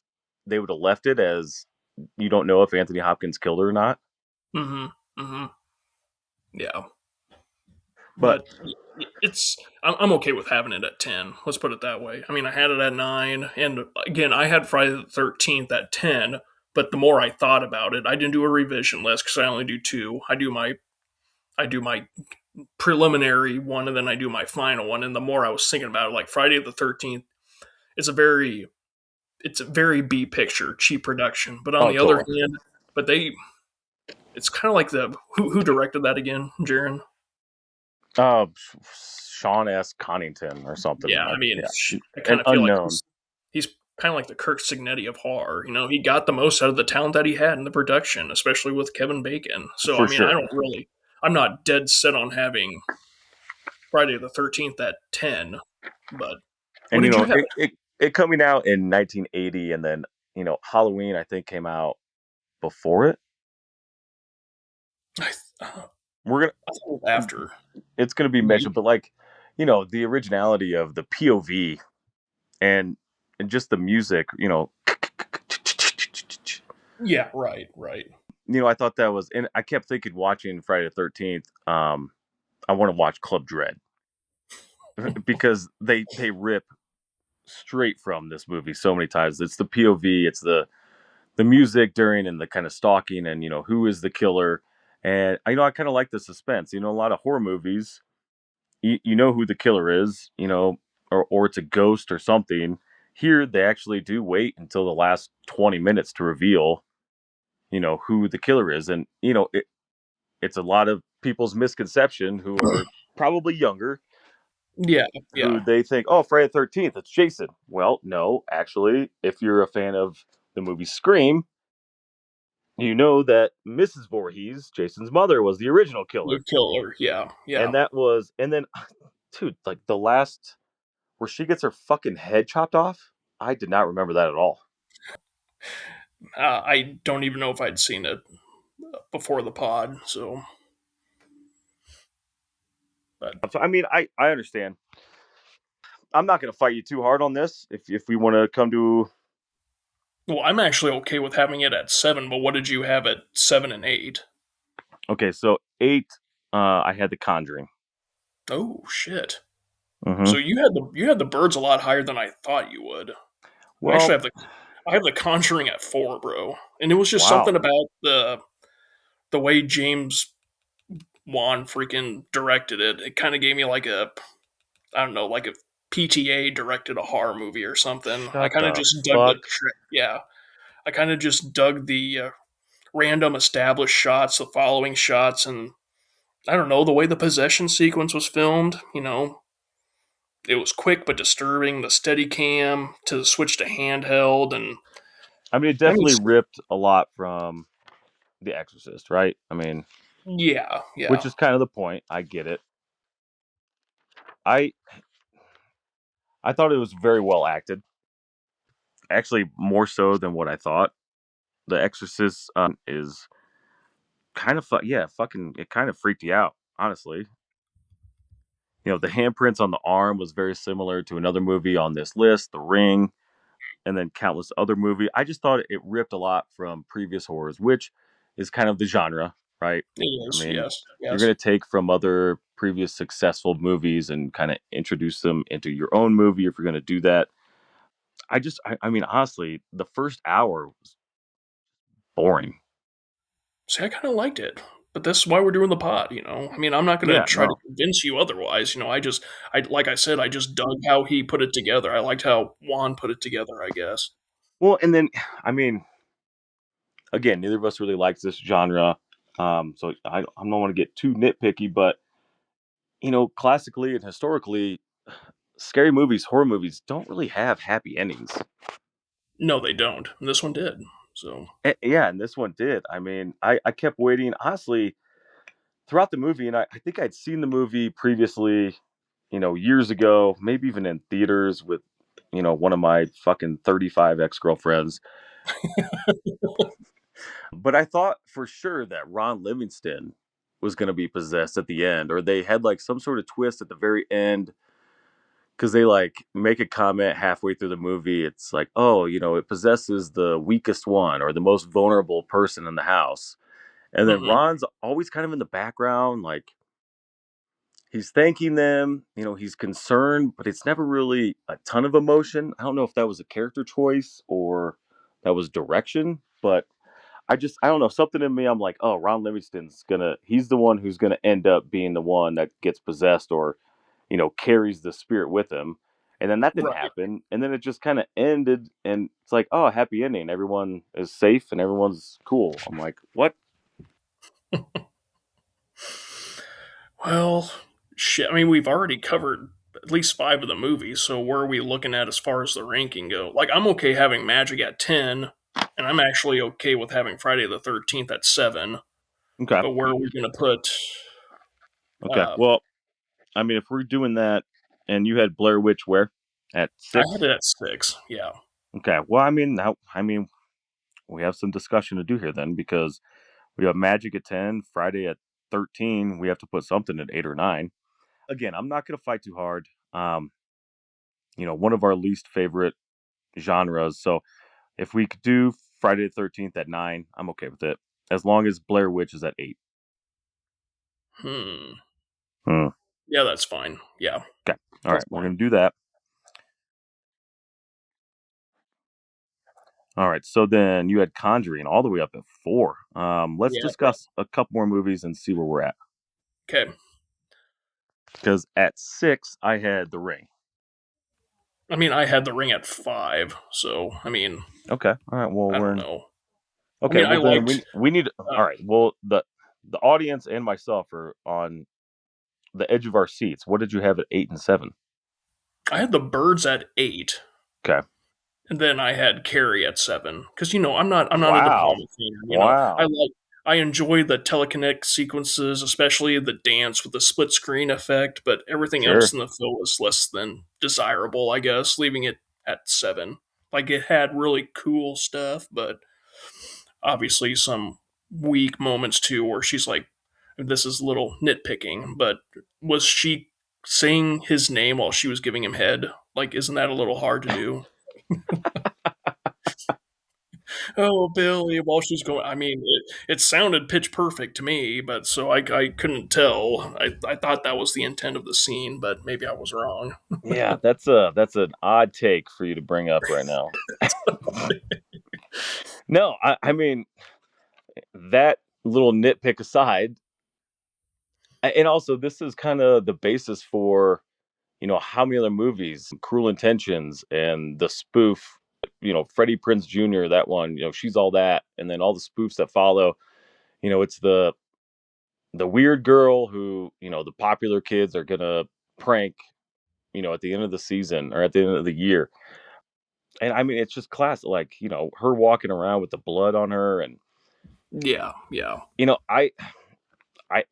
they would have left it as you don't know if Anthony Hopkins killed her or not. mm-hmm, mm-hmm. Yeah, But but I'm okay with having it at 10. Let's put it that way. I mean, I had it at 9, and again, I had Friday the 13th at 10. But the more I thought about it, I didn't do a revision list because I only do two. I do my preliminary one, and then I do my final one. And the more I was thinking about it, like Friday the 13th, it's a very it's a very B picture, cheap production. But on oh, the other totally. hand, but they it's kind of like the who directed that again, Jaaron? Uh, Sean S. Connington or something Yeah, I like, mean, yeah, I an kind of feel like unknown he's kind of like the Kirk Signetti of horror. You know, he got the most out of the talent that he had in the production, especially with Kevin Bacon. So, I for mean, sure. I'm not dead set on having Friday the 13th at 10. But what And did you have? it coming out in 1980, and then Halloween I think came out before it. I, uh, We're gonna I thought it was after. It's gonna be mentioned, but like the originality of the POV and just the music, Yeah, right, right. I thought that was, and I kept thinking watching Friday the 13th. I want to watch Club Dread because they rip straight from this movie so many times. It's the POV, it's the music during and the kind of stalking and who is the killer. And I kind of like the suspense. A lot of horror movies, you know who the killer is, or it's a ghost or something. Here they actually do wait until the last 20 minutes to reveal who the killer is. And it's a lot of people's misconception who are probably younger, Yeah, who yeah. they think, oh, Friday the 13th, it's Jason. Well, no, actually, if you're a fan of the movie Scream, you know that Mrs. Voorhees, Jason's mother, was the original The killer. killer. Yeah, And yeah. and then, dude, like the last where she gets her fucking head chopped off, I did not remember that at all. I don't even know if I'd seen it before the pod. So But So, I mean, I understand. I'm not going to fight you too hard on this. If we want to come to well, I'm actually okay with having it at 7. But what did you have at 7 and 8? okay, so 8, I had The Conjuring. Oh shit! Hmm. So you had the birds a lot higher than I thought you would. I actually Well, have the Conjuring at 4, bro, and it was just wow. something about the way James Wan freaking directed it. It kind of gave me like a, I don't know, like if PTA directed a horror movie or something. I Shut kind of the just dug fuck. yeah, I kind of just dug the random established shots, the following shots, and I don't know the way the possession sequence was filmed. It was quick but disturbing. The steady cam to switch to handheld, and I mean, it I mean, definitely ripped a lot from The Exorcist, right? I mean, yeah, which yeah. is kind of the point. I get it. I I thought it was very well acted. Actually, more so than what I thought. The Exorcist is kind of yeah, fucking. It kind of freaked you out, honestly. The handprints on the arm was very similar to another movie on this list, The Ring, and then countless other movie. I just thought it ripped a lot from previous horrors, which is kind of the genre, right? It I is, mean, yes, you're yes. going to take from other previous successful movies and kind of introduce them into your own movie if you're going to do that. I mean, honestly, the first hour was boring. See, I kind of liked it, but that's why we're doing the pod. I mean, I'm not going to Yeah, try to no. convince you otherwise. Like I said, I just dug how he put it together. I liked how Juan put it together. I guess. Well, and then, I mean, again, neither of us really likes this genre. So I don't want to get too nitpicky, but classically and historically, scary movies, horror movies don't really have happy endings. No, they don't. And this one did. So Yeah, and this one did. I mean, I kept waiting, honestly, throughout the movie, and I think I'd seen the movie previously, years ago, maybe even in theaters with, one of my fucking 35 ex girlfriends. But I thought for sure that Ron Livingston was going to be possessed at the end, or they had like some sort of twist at the very end because they like make a comment halfway through the movie. It's like, oh, it possesses the weakest one or the most vulnerable person in the house. And then mhm. Ron's always kind of in the background, like he's thanking them, he's concerned, but it's never really a ton of emotion. I don't know if that was a character choice or that was direction, but I don't know, something in me, I'm like, oh, Ron Livingston's he's the one who's gonna end up being the one that gets possessed or, carries the spirit with him. And then that didn't Right. happen. And then it just kind of ended and it's like, oh, happy ending. Everyone is safe and everyone's cool. I'm like, what? Well, shit. I mean, we've already covered at least 5 of the movies. So where are we looking at as far as the ranking go? Like, I'm okay having Magic at 10, and I'm actually okay with having Friday the 13th at 7. Okay. But where are we going to put? Okay. Uh, Well, I mean, if we're doing that and you had Blair Witch where? At I had 6? it at 6. Yeah. Okay. Well, I mean, we have some discussion to do here then because we have Magic at 10, Friday at 13. We have to put something at 8 or 9. Again, I'm not going to fight too hard. One of our least favorite genres. So if we could do Friday the 13th at 9, I'm okay with it. As long as Blair Witch is at 8. Hmm. Hmm. Yeah, that's fine. Yeah, Okay. All right. that's We're fine. going to do that. All right. So then you had Conjuring all the way up at 4. Let's Yeah, bro. discuss a couple more movies and see where we're at. Okay. Because at 6, I had The Ring. I mean, I had the ring at 5. So, I mean, Okay. All right. Well, I we're don't in. know. I Okay. mean, I Well, then liked. we need. Uh, All right. Well, the audience and myself are on the edge of our seats. What did you have at 8 and 7? I had the birds at 8. Okay. And then I had Carrie at 7 because I'm not a De Wow. Palma fan. Wow. I enjoy the telekinetic sequences, especially the dance with the split screen effect, but everything else Sure. in the film was less than desirable. I guess leaving it at 7. Like it had really cool stuff, but obviously some weak moments too, where she's like this is a little nitpicking, but was she saying his name while she was giving him head? Like, isn't that a little hard to do? Oh, Billy, while she's going. I mean, it sounded pitch perfect to me, but so I couldn't tell. I thought that was the intent of the scene, but maybe I was wrong. Yeah, that's an odd take for you to bring up right now. No, I mean that little nitpick aside, and also this is kind of the basis for how many other movies, Cruel Intentions and the spoof, Freddie Prinze Jr. That one, she's all that, and then all the spoofs that follow. It's the weird girl who the popular kids are gonna prank, at the end of the season or at the end of the year. And I mean, it's just classic, like her walking around with the blood on her, and Yeah, yeah. you know, I,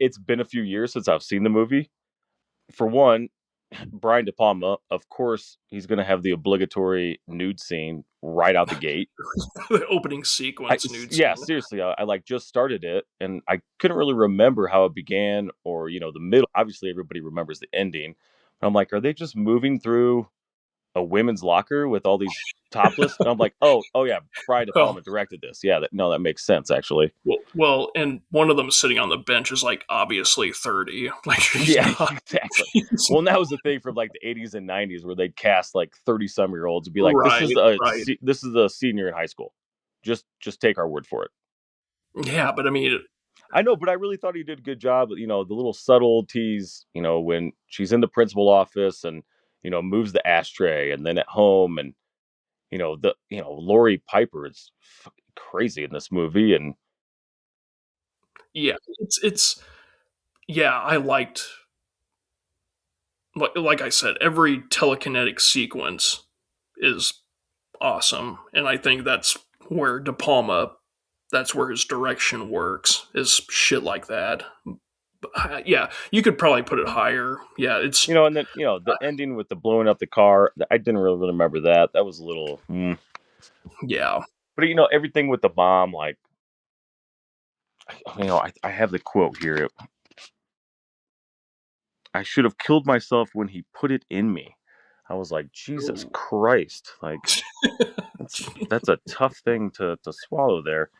it's been a few years since I've seen the movie. For one, Brian De Palma, of course, he's going to have the obligatory nude scene right out the gate. The opening sequence nude Yeah, scene. seriously, I like just started it, and I couldn't really remember how it began or the middle. Obviously, everybody remembers the ending. But I'm like, are they just moving through a women's locker with all these topless? And I'm like, oh yeah, Brian De Well, Palma directed this. Yeah, that makes sense actually. well, and one of them sitting on the bench is like obviously 30. Like she's Yeah, not. exactly. Well, and that was the thing from like the 80s and 90s where they'd cast like 30-some-year-olds and be like, Right, right. this is a senior in high school. Just take our word for it. Yeah, but I mean, I know, but I really thought he did a good job. The little subtleties, when she's in the principal office and moves the ashtray, and then at home, and Lori Piper is crazy in this movie, and yeah, it's yeah. I liked like I said, every telekinetic sequence is awesome, and I think that's where De Palma. That's where his direction works. Is shit like that. Yeah, you could probably put it higher. Yeah, it's and then the ending with the blowing up the car. I didn't really remember that. That was a little. yeah, But everything with the bomb, like I have the quote here. I should have killed myself when he put it in me. I was like, Jesus Ooh. Christ, like that's a tough thing to swallow there.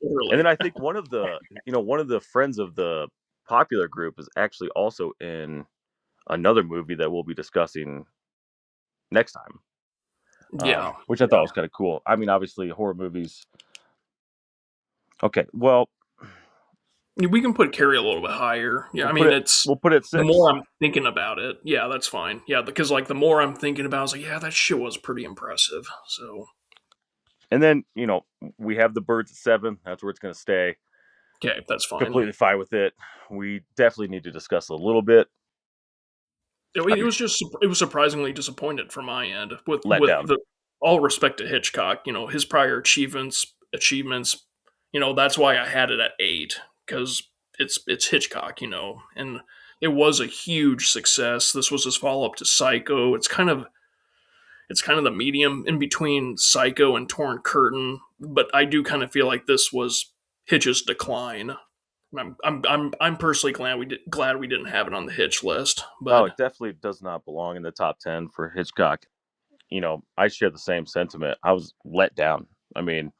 And Really. then I think one of the friends of the popular group is actually also in another movie that we'll be discussing next time, Yeah, which I thought yeah. was kind of cool. I mean, obviously horror movies. Okay, well, We can put Carrie a little bit higher. Yeah, we'll I put mean, it it's we'll put it the more 6. I'm thinking about it, yeah, that's fine. Yeah, because like the more I'm thinking about, it, I was like, yeah, that shit was pretty impressive. So And then we have the birds at 7. That's where it's going to stay. okay, that's fine. Completely fine with it. We definitely need to discuss a little bit. I It mean, was just it was surprisingly disappointed from my end let with down. the all respect to Hitchcock. His prior achievements. That's why I had it at 8 because it's Hitchcock. And it was a huge success. This was his follow up to Psycho. It's kind of the medium in between Psycho and Torn Curtain, but I do kind of feel like this was Hitch's decline. I'm personally glad we didn't have it on the Hitch list, Oh, but it definitely does not belong in the top 10 for Hitchcock. I share the same sentiment. I was let down. I mean,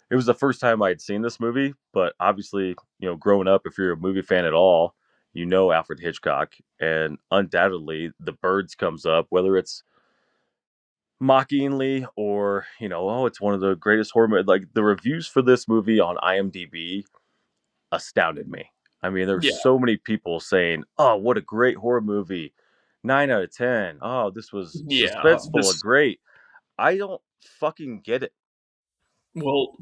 it was the first time I had seen this movie, but obviously, growing up, if you're a movie fan at all, Alfred Hitchcock, and undoubtedly, The Birds comes up, whether it's mockingly or oh, it's one of the greatest horror movies. Like the reviews for this movie on IMDb astounded me. I mean, there's yeah, so many people saying, "Oh, what a great horror movie. 9 out of 10. Oh, this was yeah. suspenseful and great." I don't fucking get it. Well,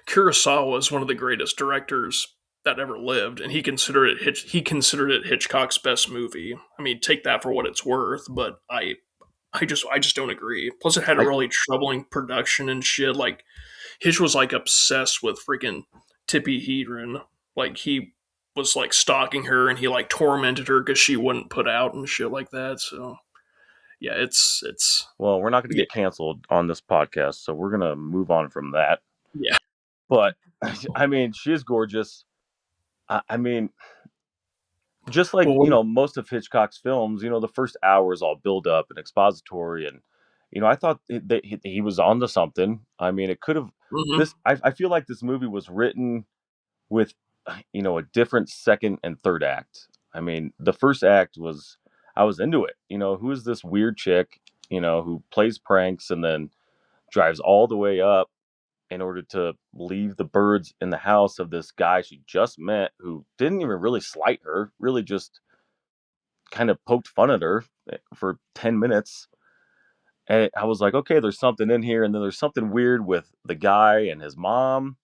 Kurosawa is one of the greatest directors that ever lived, and he considered it Hitchcock's best movie. I mean, take that for what it's worth, but I just don't agree. Plus, it had a I really troubling production and shit. Like Hitch was like obsessed with freaking Tippy Hedron. Like he was like stalking her, and he like tormented her because she wouldn't put out and shit like that. So yeah, it's well, we're not going to yeah, get canceled on this podcast, so we're going to move on from that. yeah. But I mean, she is gorgeous. I mean, just like Well, what, most of Hitchcock's films, the first hour is all build up and expository, and I thought that he was onto something. I mean, it could have mhm. this. I feel like this movie was written with a different second and third act. I mean, the first act was I was into it. Who is this weird chick? Who plays pranks and then drives all the way up in order to leave the birds in the house of this guy she just met who didn't even really slight her, really just kind of poked fun at her for 10 minutes. And I was like, okay, there's something in here. And then there's something weird with the guy and his mom.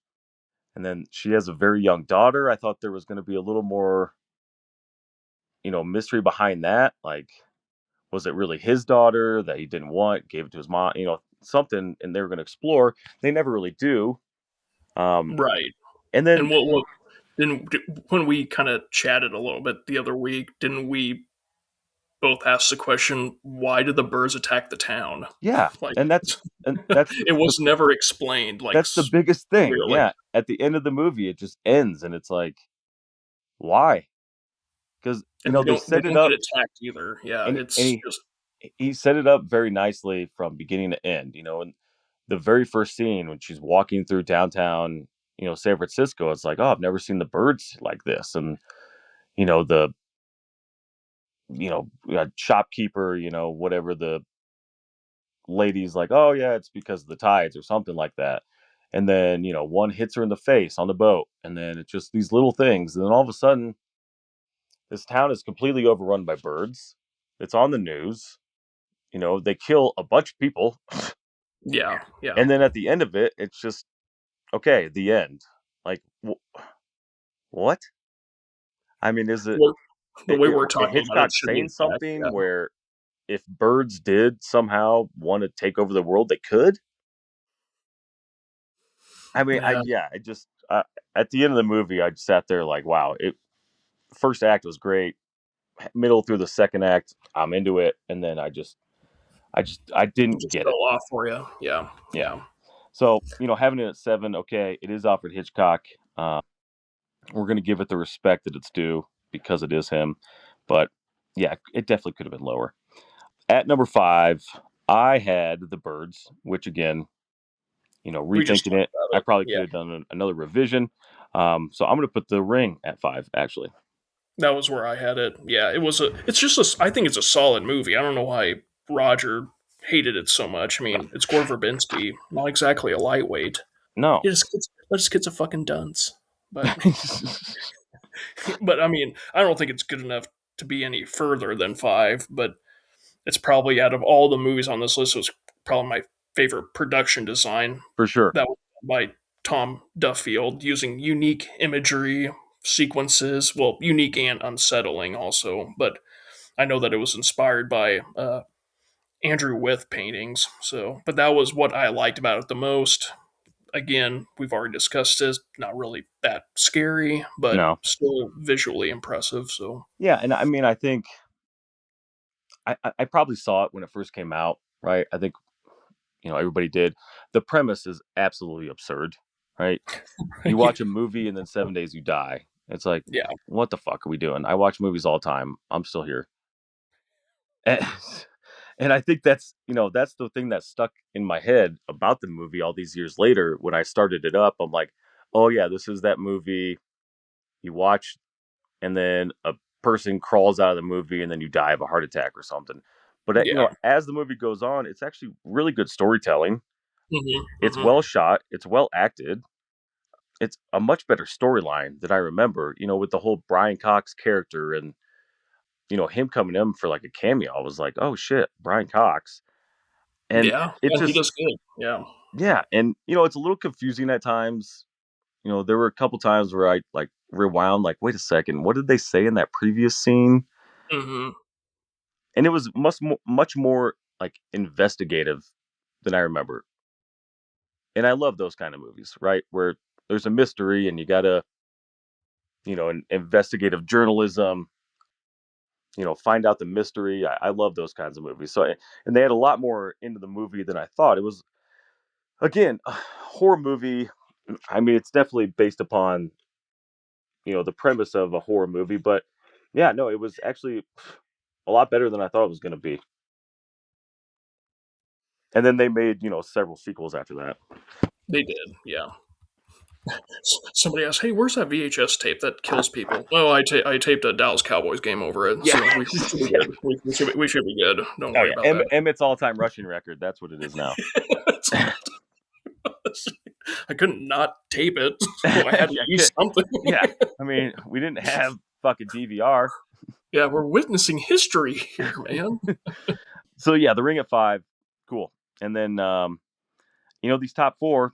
And then she has a very young daughter. I thought there was going to be a little more, mystery behind that. Like, was it really his daughter that he didn't want, gave it to his mom, something, and they were going to explore. They never really do. Um, Right. and then, And what didn't when we kind of chatted a little bit the other week, didn't we both ask the question, why did the birds attack the town? yeah, Like, and that's it was never explained, like, that's the biggest thing. clearly. Yeah, at the end of the movie, it just ends, and it's like, why? Because And they they set it don't get up, attacked either. Yeah, and it's just he set it up very nicely from beginning to end. And the very first scene when she's walking through downtown, San Francisco, it's like, oh, I've never seen the birds like this, and the shopkeeper, whatever the lady's like, oh yeah, it's because of the tides or something like that. And then one hits her in the face on the boat, and then it's just these little things, and then all of a sudden, this town is completely overrun by birds. It's on the news. They kill a bunch of people. yeah, yeah. And then at the end of it, it's just okay. The end. Like what? I mean, is it, Well, the way we're talking about it Hitchcock should be saying attacked. something Yeah, where if birds did somehow want to take over the world, they could? I mean, yeah. I just at the end of the movie, I just sat there like, wow. It First act was great. Middle through the second act, I'm into it, and then I It didn't just get fell it. off for you. Yeah, Yeah. yeah. So having it at 7, okay, it is Alfred Hitchcock. Uh, we're gonna give it the respect that it's due because it is him. But yeah, it definitely could have been lower. At number 5, I had The Birds, which again, We just rethinking talked it, about I it. probably Yeah, could have done another revision. So I'm gonna put The Ring at 5, actually. that was where I had it. Yeah, it was a. It's just a. I think it's a solid movie. I don't know why Roger hated it so much. I mean, it's Gore Verbinski, not exactly a lightweight. No. This kid's a fucking dunce. But but I mean, I don't think it's good enough to be any further than five. But it's probably out of all the movies on this list, it was probably my favorite production design. For sure. That was by Tom Duffield, using unique imagery sequences. Well, unique and unsettling also, but I know that it was inspired by Andrew Wyeth paintings. So, but that was what I liked about it the most. Again, we've already discussed this. Not really that scary, but No. still visually impressive. So, Yeah, and I mean, I think I probably saw it when it first came out, right? I think everybody did. The premise is absolutely absurd, right? You watch a movie and then 7 days you die. It's like, yeah. what the fuck are we doing? I watch movies all the time. I'm still here. And, and I think that's the thing that stuck in my head about the movie all these years later. When I started it up, I'm like, oh yeah, this is that movie you watch, and then a person crawls out of the movie and then you die of a heart attack or something. But Yeah. as the movie goes on, it's actually really good storytelling. Hmm. It's Hmm. well shot. It's well acted. It's a much better storyline than I remember. With the whole Brian Cox character and him coming in for like a cameo. I was like, oh shit, Brian Cox, and Yeah. it And he just does good. Yeah. yeah, and it's a little confusing at times. There were a couple times where I like rewound, like, wait a second, what did they say in that previous scene? Hmm. And it was much more like investigative than I remember. And I love those kind of movies, right? Where there's a mystery and you gotta, an investigative journalism, find out the mystery. I love those kinds of movies. So, and they had a lot more into the movie than I thought. It was, again, a horror movie. I mean, it's definitely based upon, the premise of a horror movie, but Yeah, no, it was actually a lot better than I thought it was going to be. And then they made, several sequels after that. They did, yeah. Somebody asked, "Hey, where's that VHS tape that kills people?" Oh, I taped a Dallas Cowboys game over it, Yeah. so we should be Yeah. good. We should be good. Don't Oh worry yeah, about that. Emmett's all-time rushing record. That's what it is now. That's all. I couldn't not tape it, so I had to Yeah, use something. yeah. I mean, we didn't have fucking DVR. Yeah, we're witnessing history here, man. So yeah, The Ring at 5, cool. And then these top four.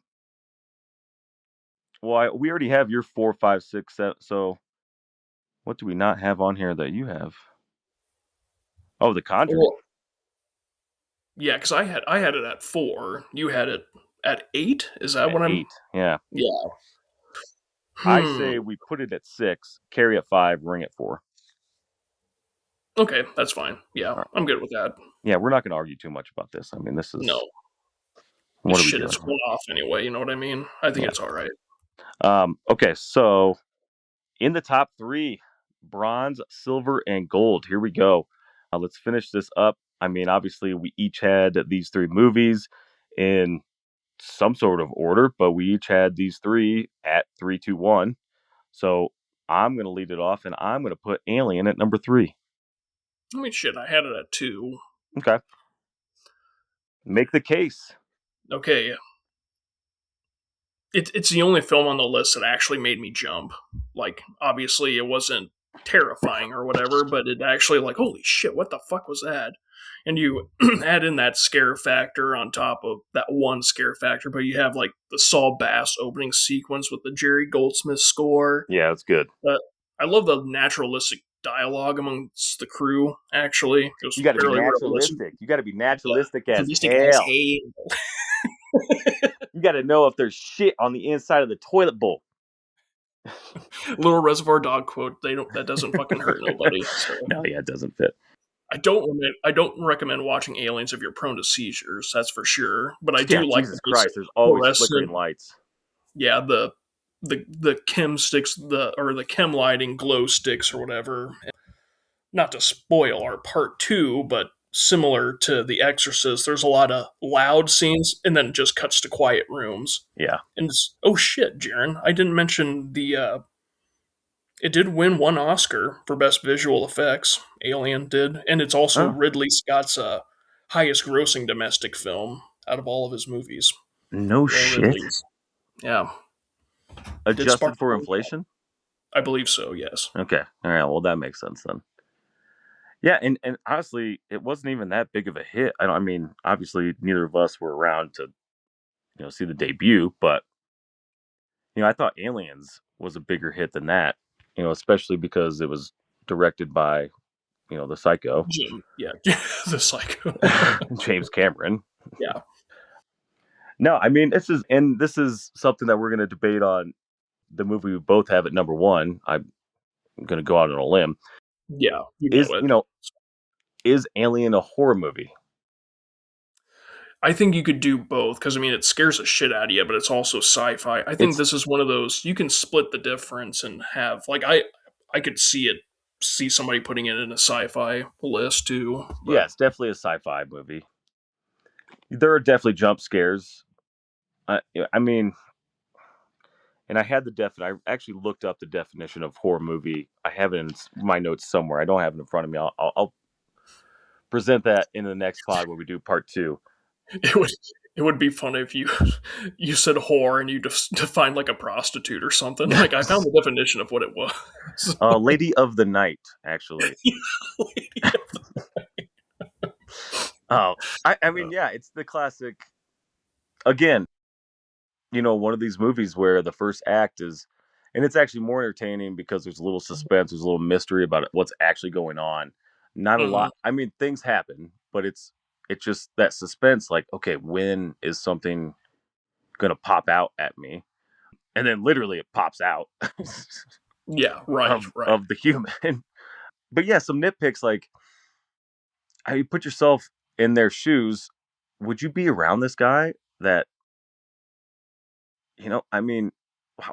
Well, we already have your 4, 5, 6, 7. So what do we not have on here that you have? Oh, The Conjuring Well, yeah, because I had it at 4. You had it at 8. Is that at what I'm? 8. Yeah, Yeah. I Hmm. say we put it at 6, Carrie at 5, Ring at 4. Okay, that's fine. Yeah, All right. I'm good with that. Yeah, we're not going to argue too much about this. I mean, this is No, what are we shit, doing it's here? one off anyway. You know what I mean? I think Yeah. it's all right. Okay, so in the top 3, bronze, silver, and gold. Here we go. Let's finish this up. I mean, obviously, we each had these 3 movies in some sort of order, but we each had these 3 at 3, 2, 1. So I'm going to lead it off, and I'm going to put Alien at number 3. I mean, shit, I had it at 2. Okay. Make the case. Okay, it's the only film on the list that actually made me jump. Like, obviously, it wasn't terrifying or whatever, but it actually, like, holy shit, what the fuck was that? And you add in that scare factor on top of that one scare factor, but you have, like, the Saul Bass opening sequence with the Jerry Goldsmith score. Yeah, that's good. I love the naturalistic dialogue amongst the crew, actually. It was You got to be fairly realistic. naturalistic. You got to be Yeah. naturalistic as Realistic as hell. hell. You got to know if there's shit on the inside of the toilet bowl. Little Reservoir Dog quote. That doesn't fucking hurt nobody. So No, yeah, it doesn't fit. I don't recommend watching Aliens if you're prone to seizures. That's for sure. But I Yeah, do like the Jesus basic Christ, there's always flickering fluorescent. lights. Yeah, the chem sticks, the chem lighting glow sticks or whatever. Not to spoil our part 2, but similar to The Exorcist, there's a lot of loud scenes and then it just cuts to quiet rooms. Yeah. And oh shit, Jaaron, I didn't mention it did win one Oscar for best visual effects. Alien did, and it's also Oh, Ridley Scott's highest grossing domestic film out of all of his movies. no Well, shit. Ridley's, yeah, did spark. Adjusted for inflation? I believe so. Yes. Okay. All right. Well, that makes sense then. Yeah, and honestly, it wasn't even that big of a hit. I mean, obviously, neither of us were around to see the debut, but I thought Aliens was a bigger hit than that. Especially because it was directed by the Psycho Jim. Yeah, the Psycho. James Cameron. Yeah. No, I mean this is something that we're going to debate on the movie we both have at number 1. I'm going to go out on a limb. Yeah, you Is know it. is Alien a horror movie? I think you could do both because I mean it scares the shit out of you, but it's also sci-fi. I think It's this is one of those you can split the difference and have like I could see somebody putting it in a sci-fi list too. Yeah, But it's definitely a sci-fi movie. There are definitely jump scares. I mean, and I had I actually looked up the definition of horror movie. I have it in my notes somewhere. I don't have it in front of me. I'll present that in the next pod when we do part 2. it would it would be fun if you said whore and you just defined like a prostitute or something. Like I found the definition of what it was. Lady of the Night, actually. Oh, I mean, yeah, it's the classic. Again, one of these movies where the first act is, and it's actually more entertaining because there's a little suspense, there's a little mystery about what's actually going on. Not a Mhm. lot. I mean, things happen, but it's just that suspense. Like, okay, when is something gonna pop out at me? And then literally it pops out Yeah, right, right. of the human. But yeah, some nitpicks like how you put yourself in their shoes. Would you be around this guy that I mean,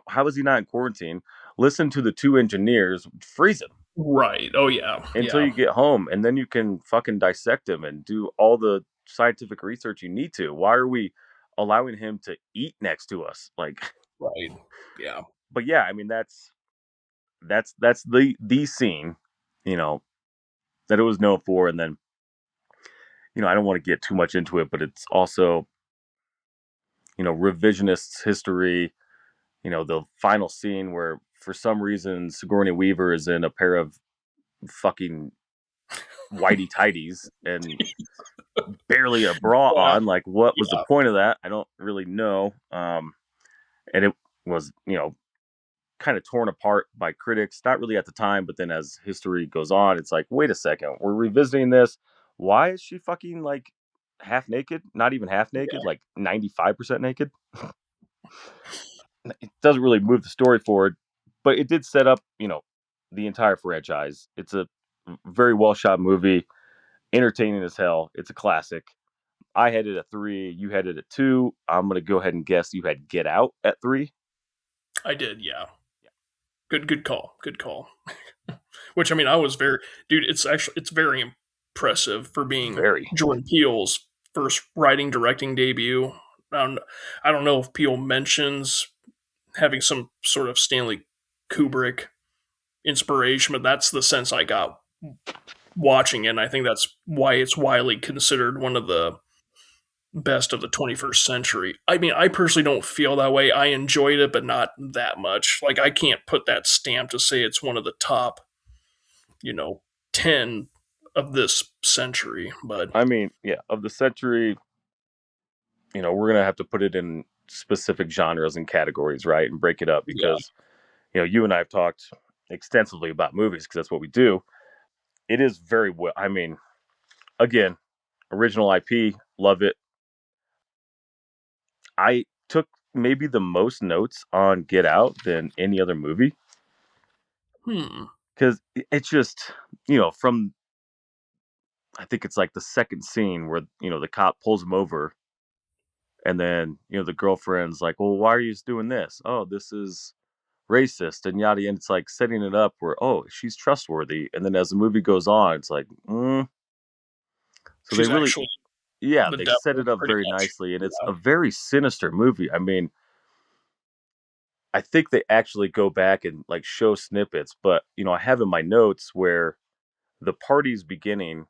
how is he not in quarantine? Listen to the 2 engineers freeze him. Right. Oh yeah. until Yeah. you get home, and then you can fucking dissect him and do all the scientific research you need to. Why are we allowing him to eat next to us? Like, Right. Yeah. but yeah, I mean that's the scene, you know, that it was known for, and then I don't want to get too much into it, but it's also revisionist history. The final scene where for some reason Sigourney Weaver is in a pair of fucking whitey tighties and barely a bra Yeah. on. Like, what was the Yeah. point of that? I don't really know. And it was, kind of torn apart by critics, not really at the time, but then as history goes on, it's like, wait a second, we're revisiting this. Why is she fucking like half naked? Not even half naked, Yeah. like 95% naked. It doesn't really move the story forward, but it did set up, the entire franchise. It's a very well shot movie, entertaining as hell. It's a classic. I had it at 3. You had it at 2. I'm gonna go ahead and guess you had Get Out at 3. I did. Yeah. Good call. Good call. Which I mean, I was very dude. It's very impressive for being Very. Jordan Peele's first writing directing debut. Um, I don't know if Peele mentions having some sort of Stanley Kubrick inspiration, but that's the sense I got watching it. And I think that's why it's widely considered one of the best of the 21st century. I mean, I personally don't feel that way. I enjoyed it, but not that much. Like, I can't put that stamp to say it's one of the top, you know, 10 of this century. But I mean, yeah, of the century, we're gonna have to put it in specific genres and categories, right, and break it up yeah, because you and I have talked extensively about movies because that's what we do. It is very well. I mean, again, original IP, love it. I took maybe the most notes on Get Out than any other movie hmm, because it's just from I think it's like the second scene where the cop pulls him over, and then the girlfriend's like, "Well, why are you doing this? Oh, this is racist and yada." And it's like setting it up where, oh, she's trustworthy, and then as the movie goes on, it's like, so they she's really, actually yeah, the they set devil, it up pretty very much. nicely, and it's Yeah. a very sinister movie. I mean, I think they actually go back and like show snippets, but I have in my notes where the party's beginning,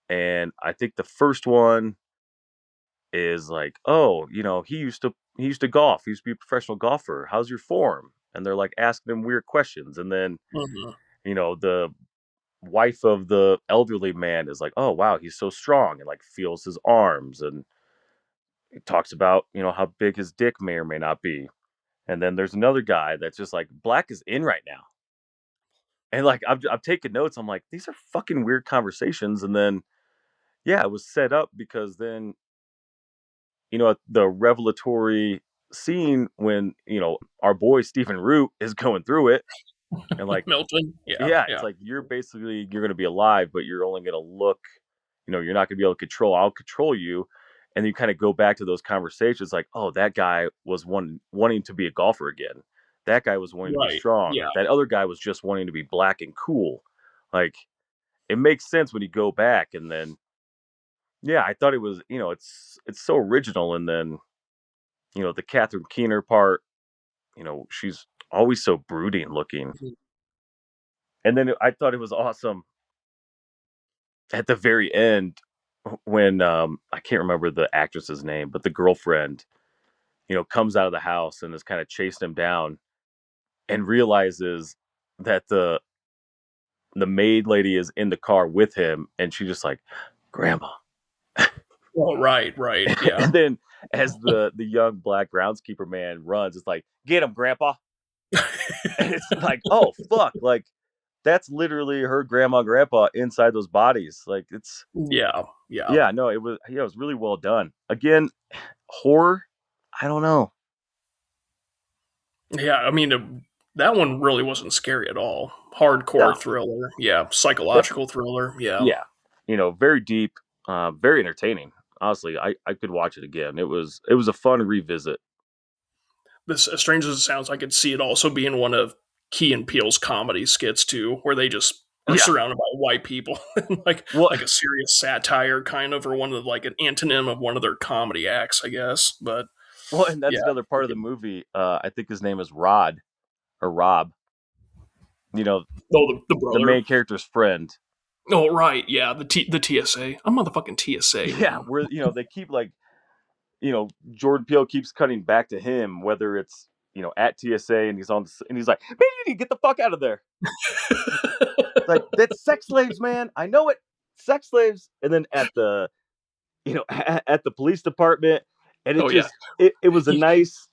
and I think the first one is like, oh, he used to golf, he used to be a professional golfer. How's your form? And they're like asking him weird questions, and then Hmm. the wife of the elderly man is like, oh wow, he's so strong, and like feels his arms, and he talks about how big his dick may or may not be. And then there's another guy that's just like, black is in right now. And like I'm taking notes. I'm like, these are fucking weird conversations. And then yeah, it was set up because then the revelatory scene when our boy Stephen Root is going through it, and like, Milton. Yeah. yeah, it's Yeah. like you're gonna be alive, but you're only gonna look. You're not gonna be able to control. I'll control you. And you kind of go back to those conversations, like, oh, that guy was wanting to be a golfer again. That guy was wanting to be Right. strong. Yeah. That other guy was just wanting to be black and cool. Like, it makes sense when you go back, and then yeah, I thought it was, it's so original. And then the Catherine Keener part, she's always so brooding looking. And then I thought it was awesome at the very end when I can't remember the actress's name, but the girlfriend, comes out of the house and is kind of chasing him down and realizes that the maid lady is in the car with him, and she just like, grandma. Oh, right. Right. Yeah. And then as the young black groundskeeper man runs, it's like, get him, grandpa. And it's like, oh fuck, like that's literally her grandma and grandpa inside those bodies. Like, it's, Yeah. Yeah. yeah, no, it was really well done. Again, horror, I don't know. Yeah, I mean, that one really wasn't scary at all. Hardcore No, thriller, yeah, definitely. psychological thriller, yeah. Yeah, very deep, very entertaining. Honestly, I could watch it again. It was a fun revisit. This, as strange as it sounds, I could see it also being one of Key and Peele's comedy skits too, where they just are Yeah. surrounded by white people, Well, like a serious satire kind of, or one of like an antonym of one of their comedy acts, I guess. But well, and yeah, that's another part of the movie. I think his name is Rod or Rob. You know, oh, the the brother. main character's friend. Oh right, yeah, the TSA. I'm motherfucking TSA, Yeah, man. where they keep like Jordan Peele keeps cutting back to him, whether it's at TSA and he's and he's like, man, you need to get the fuck out of there. Like that's sex slaves, man. I know it, sex slaves. And then at the at the police department, and it Oh yeah, just it was a he nice.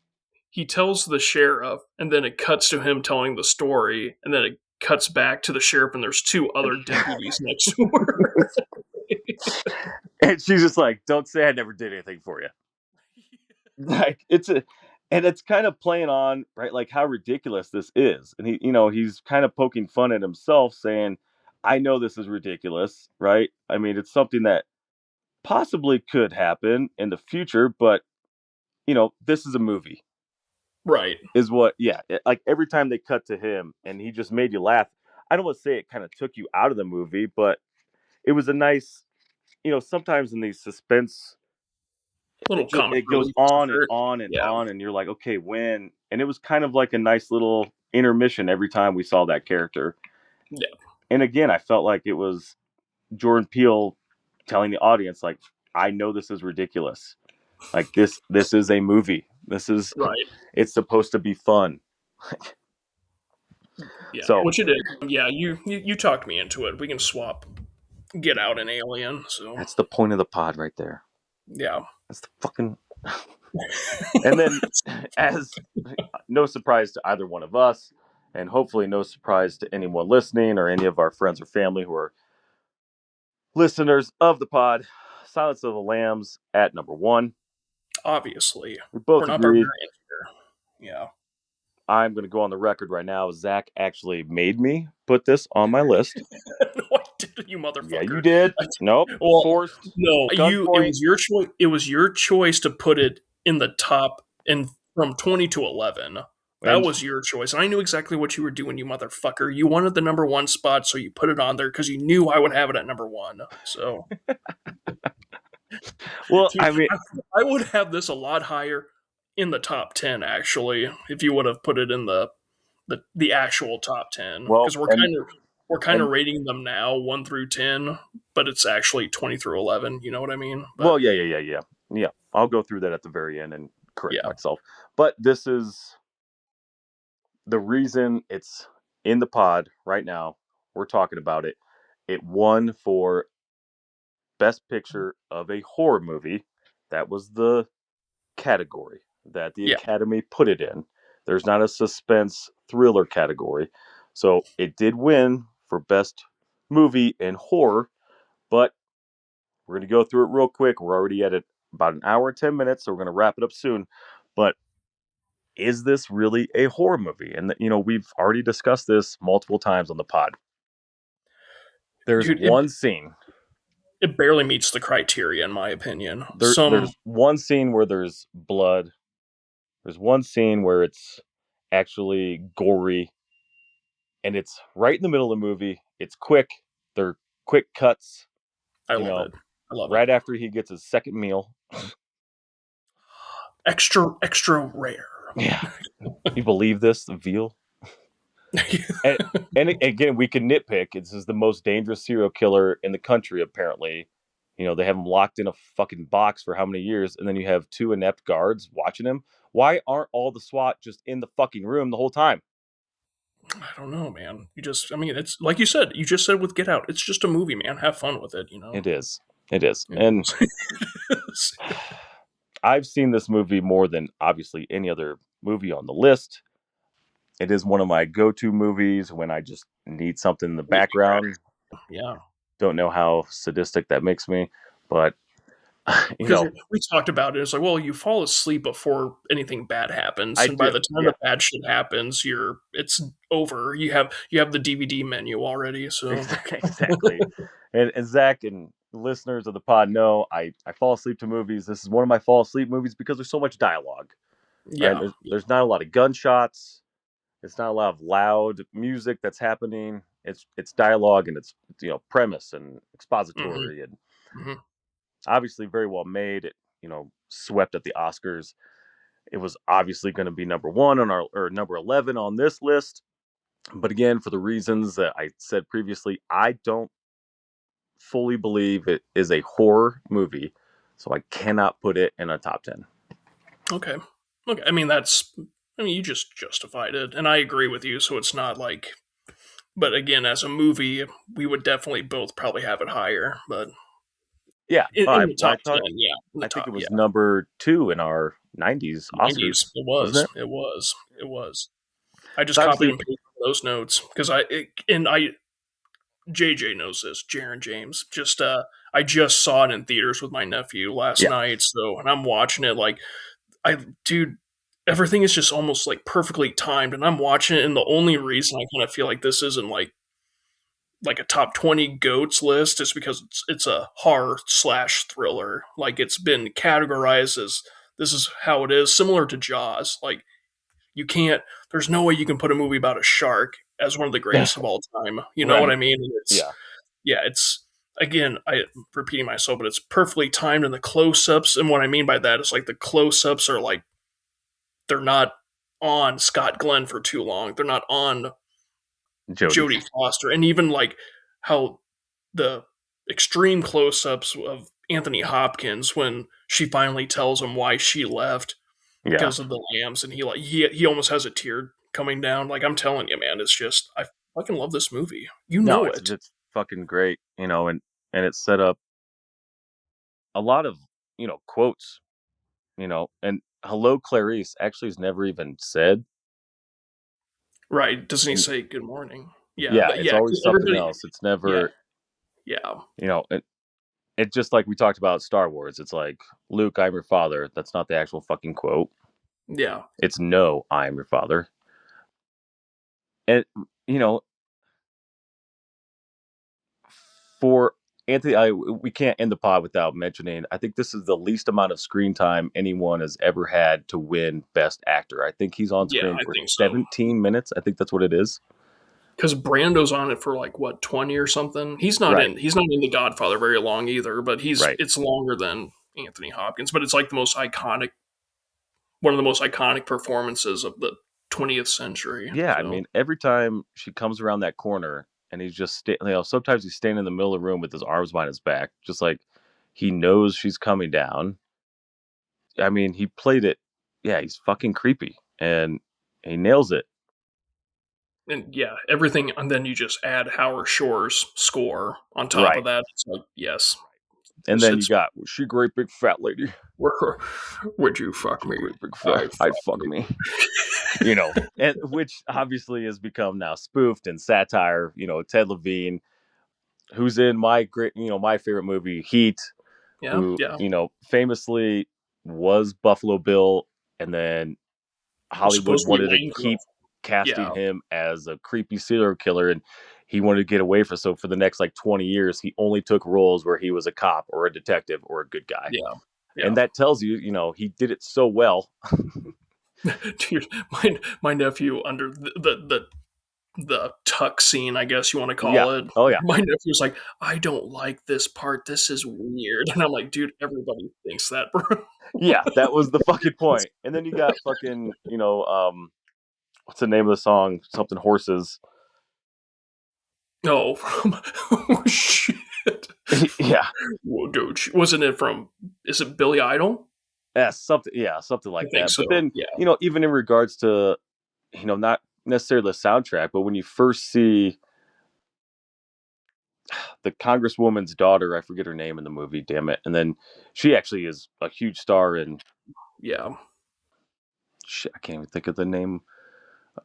he tells the sheriff, and then it cuts to him telling the story, and then it cuts back to the sheriff, and there's two other deputies next to her. And she's just like, don't say I never did anything for you. Like and it's kind of playing on right, like how ridiculous this is, and he's kind of poking fun at himself, saying, I know this is ridiculous, right? I mean, it's something that possibly could happen in the future, but this is a movie, Right. is what. Yeah, like every time they cut to him and he just made you laugh. I don't want to say it kind of took you out of the movie, but it was a nice, sometimes in these suspense, Little comic it goes relief on and insert. on and Yeah. on, and you're like, okay, when? And it was kind of like a nice little intermission every time we saw that character. Yeah. And again, I felt like it was Jordan Peele telling the audience, like, I know this is ridiculous. Like this is a movie. This is Right. it's supposed to be fun. Yeah. So Which it is. Yeah. You talked me into it. We can swap Get Out and Alien. So that's the point of the pod right there. yeah. That's the fucking. And then, as no surprise to either one of us, and hopefully no surprise to anyone listening or any of our friends or family who are listeners of the pod, Silence of the Lambs at number one. Obviously, We we're both not agreed. barbarians here. Yeah. I'm going to go on the record right now. Zach actually made me put this on my list. No, I did, you Yeah, you motherfucker. did. Nope. Well, Forced. no, it Gunpoint. was your choice. It was your choice to put it in the top and from 20 to 11. That And was your choice. And I knew exactly what you were doing, you motherfucker. You wanted the number one spot, so you put it on there because you knew I would have it at number one. So, well, dude, I mean, I would have this a lot higher in the top 10, actually, if you would have put it in the actual top 10. well, Because we're kind of and rating them now 1 through 10, but it's actually 20 through 11. You know what I mean? But well, yeah. I'll go through that at the very end and correct yeah, myself. But this is the reason it's in the pod right now. We're talking about it. It won for Best Picture of a Horror Movie. That was the category that the yeah, Academy put it in. There's not a suspense thriller category. So it did win for Best Movie in Horror, but we're going to go through it real quick. We're already at it about an hour and 10 minutes, so we're going to wrap it up soon. But is this really a horror movie? And, we've already discussed this multiple times on the pod. There's dude, one scene. it barely meets the criteria in my opinion. There's one scene where there's blood. There's one scene where it's actually gory, and it's right in the middle of the movie. It's quick. They're quick cuts, I you love know, it. I love it. right after he gets his second meal. Extra, extra rare. Yeah. You believe this? The veal? And, and again, we can nitpick. This is the most dangerous serial killer in the country, apparently. They have him locked in a fucking box for how many years, and then you have two inept guards watching him. Why aren't all the SWAT just in the fucking room the whole time? I don't know, man. I mean, it's like you said. You just said with Get Out, it's just a movie, man. Have fun with it. It is. It is. It And is. I've seen this movie more than obviously any other movie on the list. It is one of my go-to movies when I just need something in the background. Yeah. Don't know how sadistic that makes me, but you Because know, we talked about it. It's like, well, you fall asleep before anything bad happens, I and by do. the time Yeah, the bad shit happens, it's over. You have the DVD menu already. So exactly. And Zach and listeners of the pod know I fall asleep to movies. This is one of my fall asleep movies because there's so much dialogue. Right? yeah, There's not a lot of gunshots. It's not a lot of loud music that's happening. It's dialogue and it's premise and Mm-hmm. expository and Mm-hmm. obviously very well made. It swept at the Oscars. It was obviously going to be number one on our or number 11 on this list. But again, for the reasons that I said previously, I don't fully believe it is a horror movie, so I cannot put it in a top 10. Okay. Okay. I mean, that's. I mean, you just justified it, and I agree with you. So it's not like. But again, as a movie, we would definitely both probably have it higher. But Yeah, in the I top thought 10, yeah, in the I think top, it yeah, was number 2 in our 90s Oscars, 90s. It wasn't was. it? It was. It was. I just So copied obviously, and pasted those notes because and I JJ knows this, Jaaron James. Just I just saw it in theaters with my nephew last yeah, night, so and I'm watching it like dude, everything is just almost like perfectly timed, and I'm watching it, and the only reason I kind of feel like this isn't like a top 20 goats list is because it's a horror slash thriller. Like it's been categorized as this is how it is, similar to Jaws. Like you can't. There's no way you can put a movie about a shark as one of the greatest of all time. You know what right, I mean? And it's yeah, yeah, it's again, I'm repeating myself, but it's perfectly timed in the close-ups. And what I mean by that is like the close-ups are like they're not on Scott Glenn for too long. They're not on Jodie, Jodie Foster, and even like how the extreme close-ups of Anthony Hopkins when she finally tells him why she left yeah. because of the lambs, and he almost has a tear coming down. Like I'm telling you, man, it's just I fucking love this movie. You No, know it's it. it's fucking great, and it set up a lot of quotes, and "Hello, Clarice" actually is never even said. Right? Doesn't he And say good morning? Yeah, yeah, but it's yeah, always something everybody. else. It's Yeah, never, yeah, it just like we talked about Star Wars. It's like, "Luke, I'm your father." That's not the actual fucking quote. yeah, It's "No, I am your father." And you know, for Anthony, we can't end the pod without mentioning. I think this is the least amount of screen time anyone has ever had to win Best Actor. I think he's on yeah. screen I for think so. 17 minutes. I think that's what it is. Because Brando's on it for like what 20 or something. He's not Right, in. He's not in The Godfather very long either. But right. it's longer than Anthony Hopkins. But it's like the most iconic, one of the most iconic performances of the 20th century. Yeah, I So mean, every time she comes around that corner and he's just sometimes he's standing in the middle of the room with his arms behind his back, just like he knows she's coming down. I mean, he played it. Yeah, he's fucking creepy and he nails it. and yeah, everything, and then you just add Howard Shore's score on top of Right. that. It's like yes, And just then you it's got, "Was she a great big fat lady? where would you fuck She a me? great big fat. I I'd fuck fuck me. me." And which obviously has become now spoofed and satire. Ted Levine, who's in my favorite movie, Heat, Yeah, who, yeah. famously was Buffalo Bill, and then Was Hollywood supposed to be wanted to Wayne Grove. keep casting Yeah, him as a creepy serial killer, and he wanted to get away from. So for the next like 20 years, he only took roles where he was a cop or a detective or a good guy, yeah, and yeah. that tells you, he did it so well. Dude, my nephew under the tuck scene, I guess you want to Yeah. call it. Oh yeah. My nephew's like, I don't like this part. This is weird, and I'm like, dude, everybody thinks that, bro. Yeah, that was the fucking point. And then you got fucking, what's the name of the song? Something horses. No, oh, shit. Yeah. Whoa, dude, wasn't it from? Is it Billy Idol? Yeah, something I like think that. But so. then, Yeah, even in regards to, not necessarily the soundtrack, but when you first see the congresswoman's daughter, I forget her name in the movie, damn it. And then she actually is a huge star in yeah. shit, I can't even think of the name.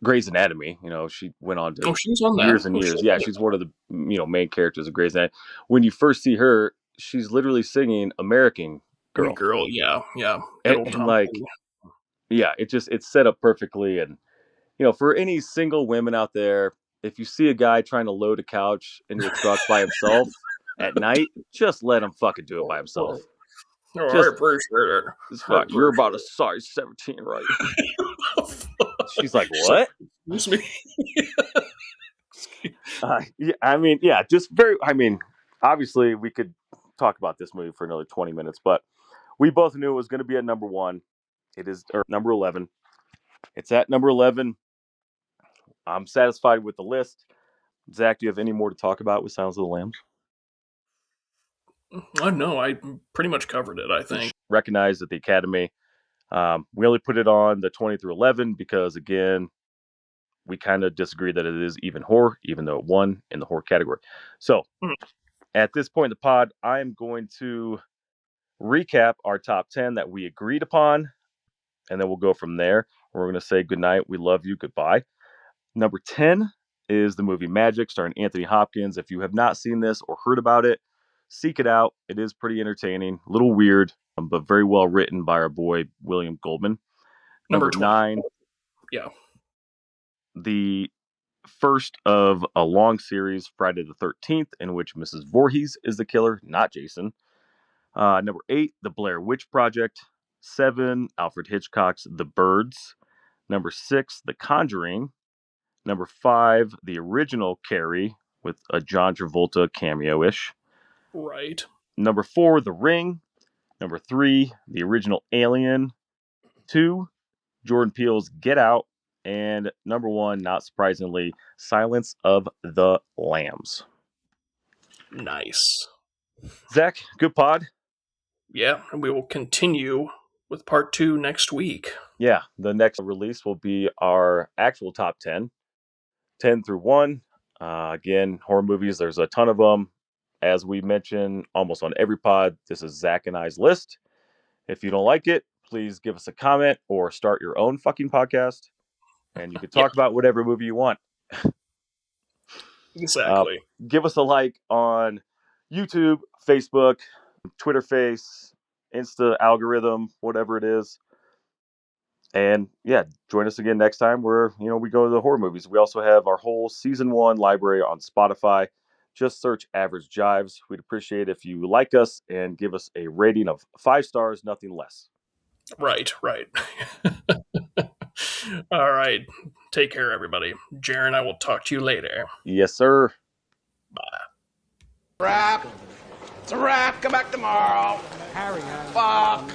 Grey's Anatomy. She went on to Oh, she was on that. years and Oh shit, years. Yeah, she's one of the main characters of Grey's Anatomy. When you first see her, she's literally singing American I mean, Girl. girl. Yeah, yeah. Good And, old and Tom like, Petty. yeah, it's set up perfectly. And for any single women out there, if you see a guy trying to load a couch into a truck by himself at night, just let him fucking do it by Oh, himself. oh, oh, I Just, appreciate it. just I fuck. You're appreciate about a size 17, right? it. She's like, She's like, what? excuse me. Yeah, I mean, yeah, just very. I mean, obviously, we could talk about this movie for another 20 minutes, but we both knew it was going to be at number one. It is or number 11. It's at number 11. I'm satisfied with the list. Zach, do you have any more to talk about with Silence of the Lambs? Oh no, I pretty much covered it, I think. Recognize that the Academy, we only put it on the 20 through 11 because, again, we kind of disagree that it is even horror, even though it won in the horror category. So, Mm. at this point in the pod, I am going to recap our top 10 that we agreed upon, and then we'll go from there. We're going to say goodnight, we love you, goodbye. Number 10 is the movie Magic, starring Anthony Hopkins. If you have not seen this or heard about it, seek it out. It is pretty entertaining, a little weird, but very well written by our boy William Goldman. Number Number 20. 9, Yeah. the first of a long series, Friday the 13th, in which Mrs. Voorhees is the killer, not Jason. Number 8, The Blair Witch Project. 7, Alfred Hitchcock's The Birds. Number 6, The Conjuring. Number 5, the original Carrie with a John Travolta cameo-ish. Right. Number 4, The Ring. Number 3, the original Alien. 2, Jordan Peele's Get Out. And number 1, not surprisingly, Silence of the Lambs. Nice. Zach, good pod. Yeah, and we will continue with part 2 next week. Yeah, the next release will be our actual top 10, 10 through 1. Again, horror movies, there's a ton of them. As we mention almost on every pod, this is Zach and I's list. If you don't like it, please give us a comment or start your own fucking podcast. And you can Yeah, talk about whatever movie you want. exactly. Give us a like on YouTube, Facebook, Twitter face, Insta algorithm, whatever it is. And yeah, join us again next time where, we go to the horror movies. We also have our whole season 1 library on Spotify. Just search Average Jives. We'd appreciate if you like us and give us a rating of 5 stars, nothing less. Right. All right. Take care, everybody. Jaaron, I will talk to you later. Yes, sir. Bye. Wrap. It's a wrap. Come back tomorrow. Harry, Fuck.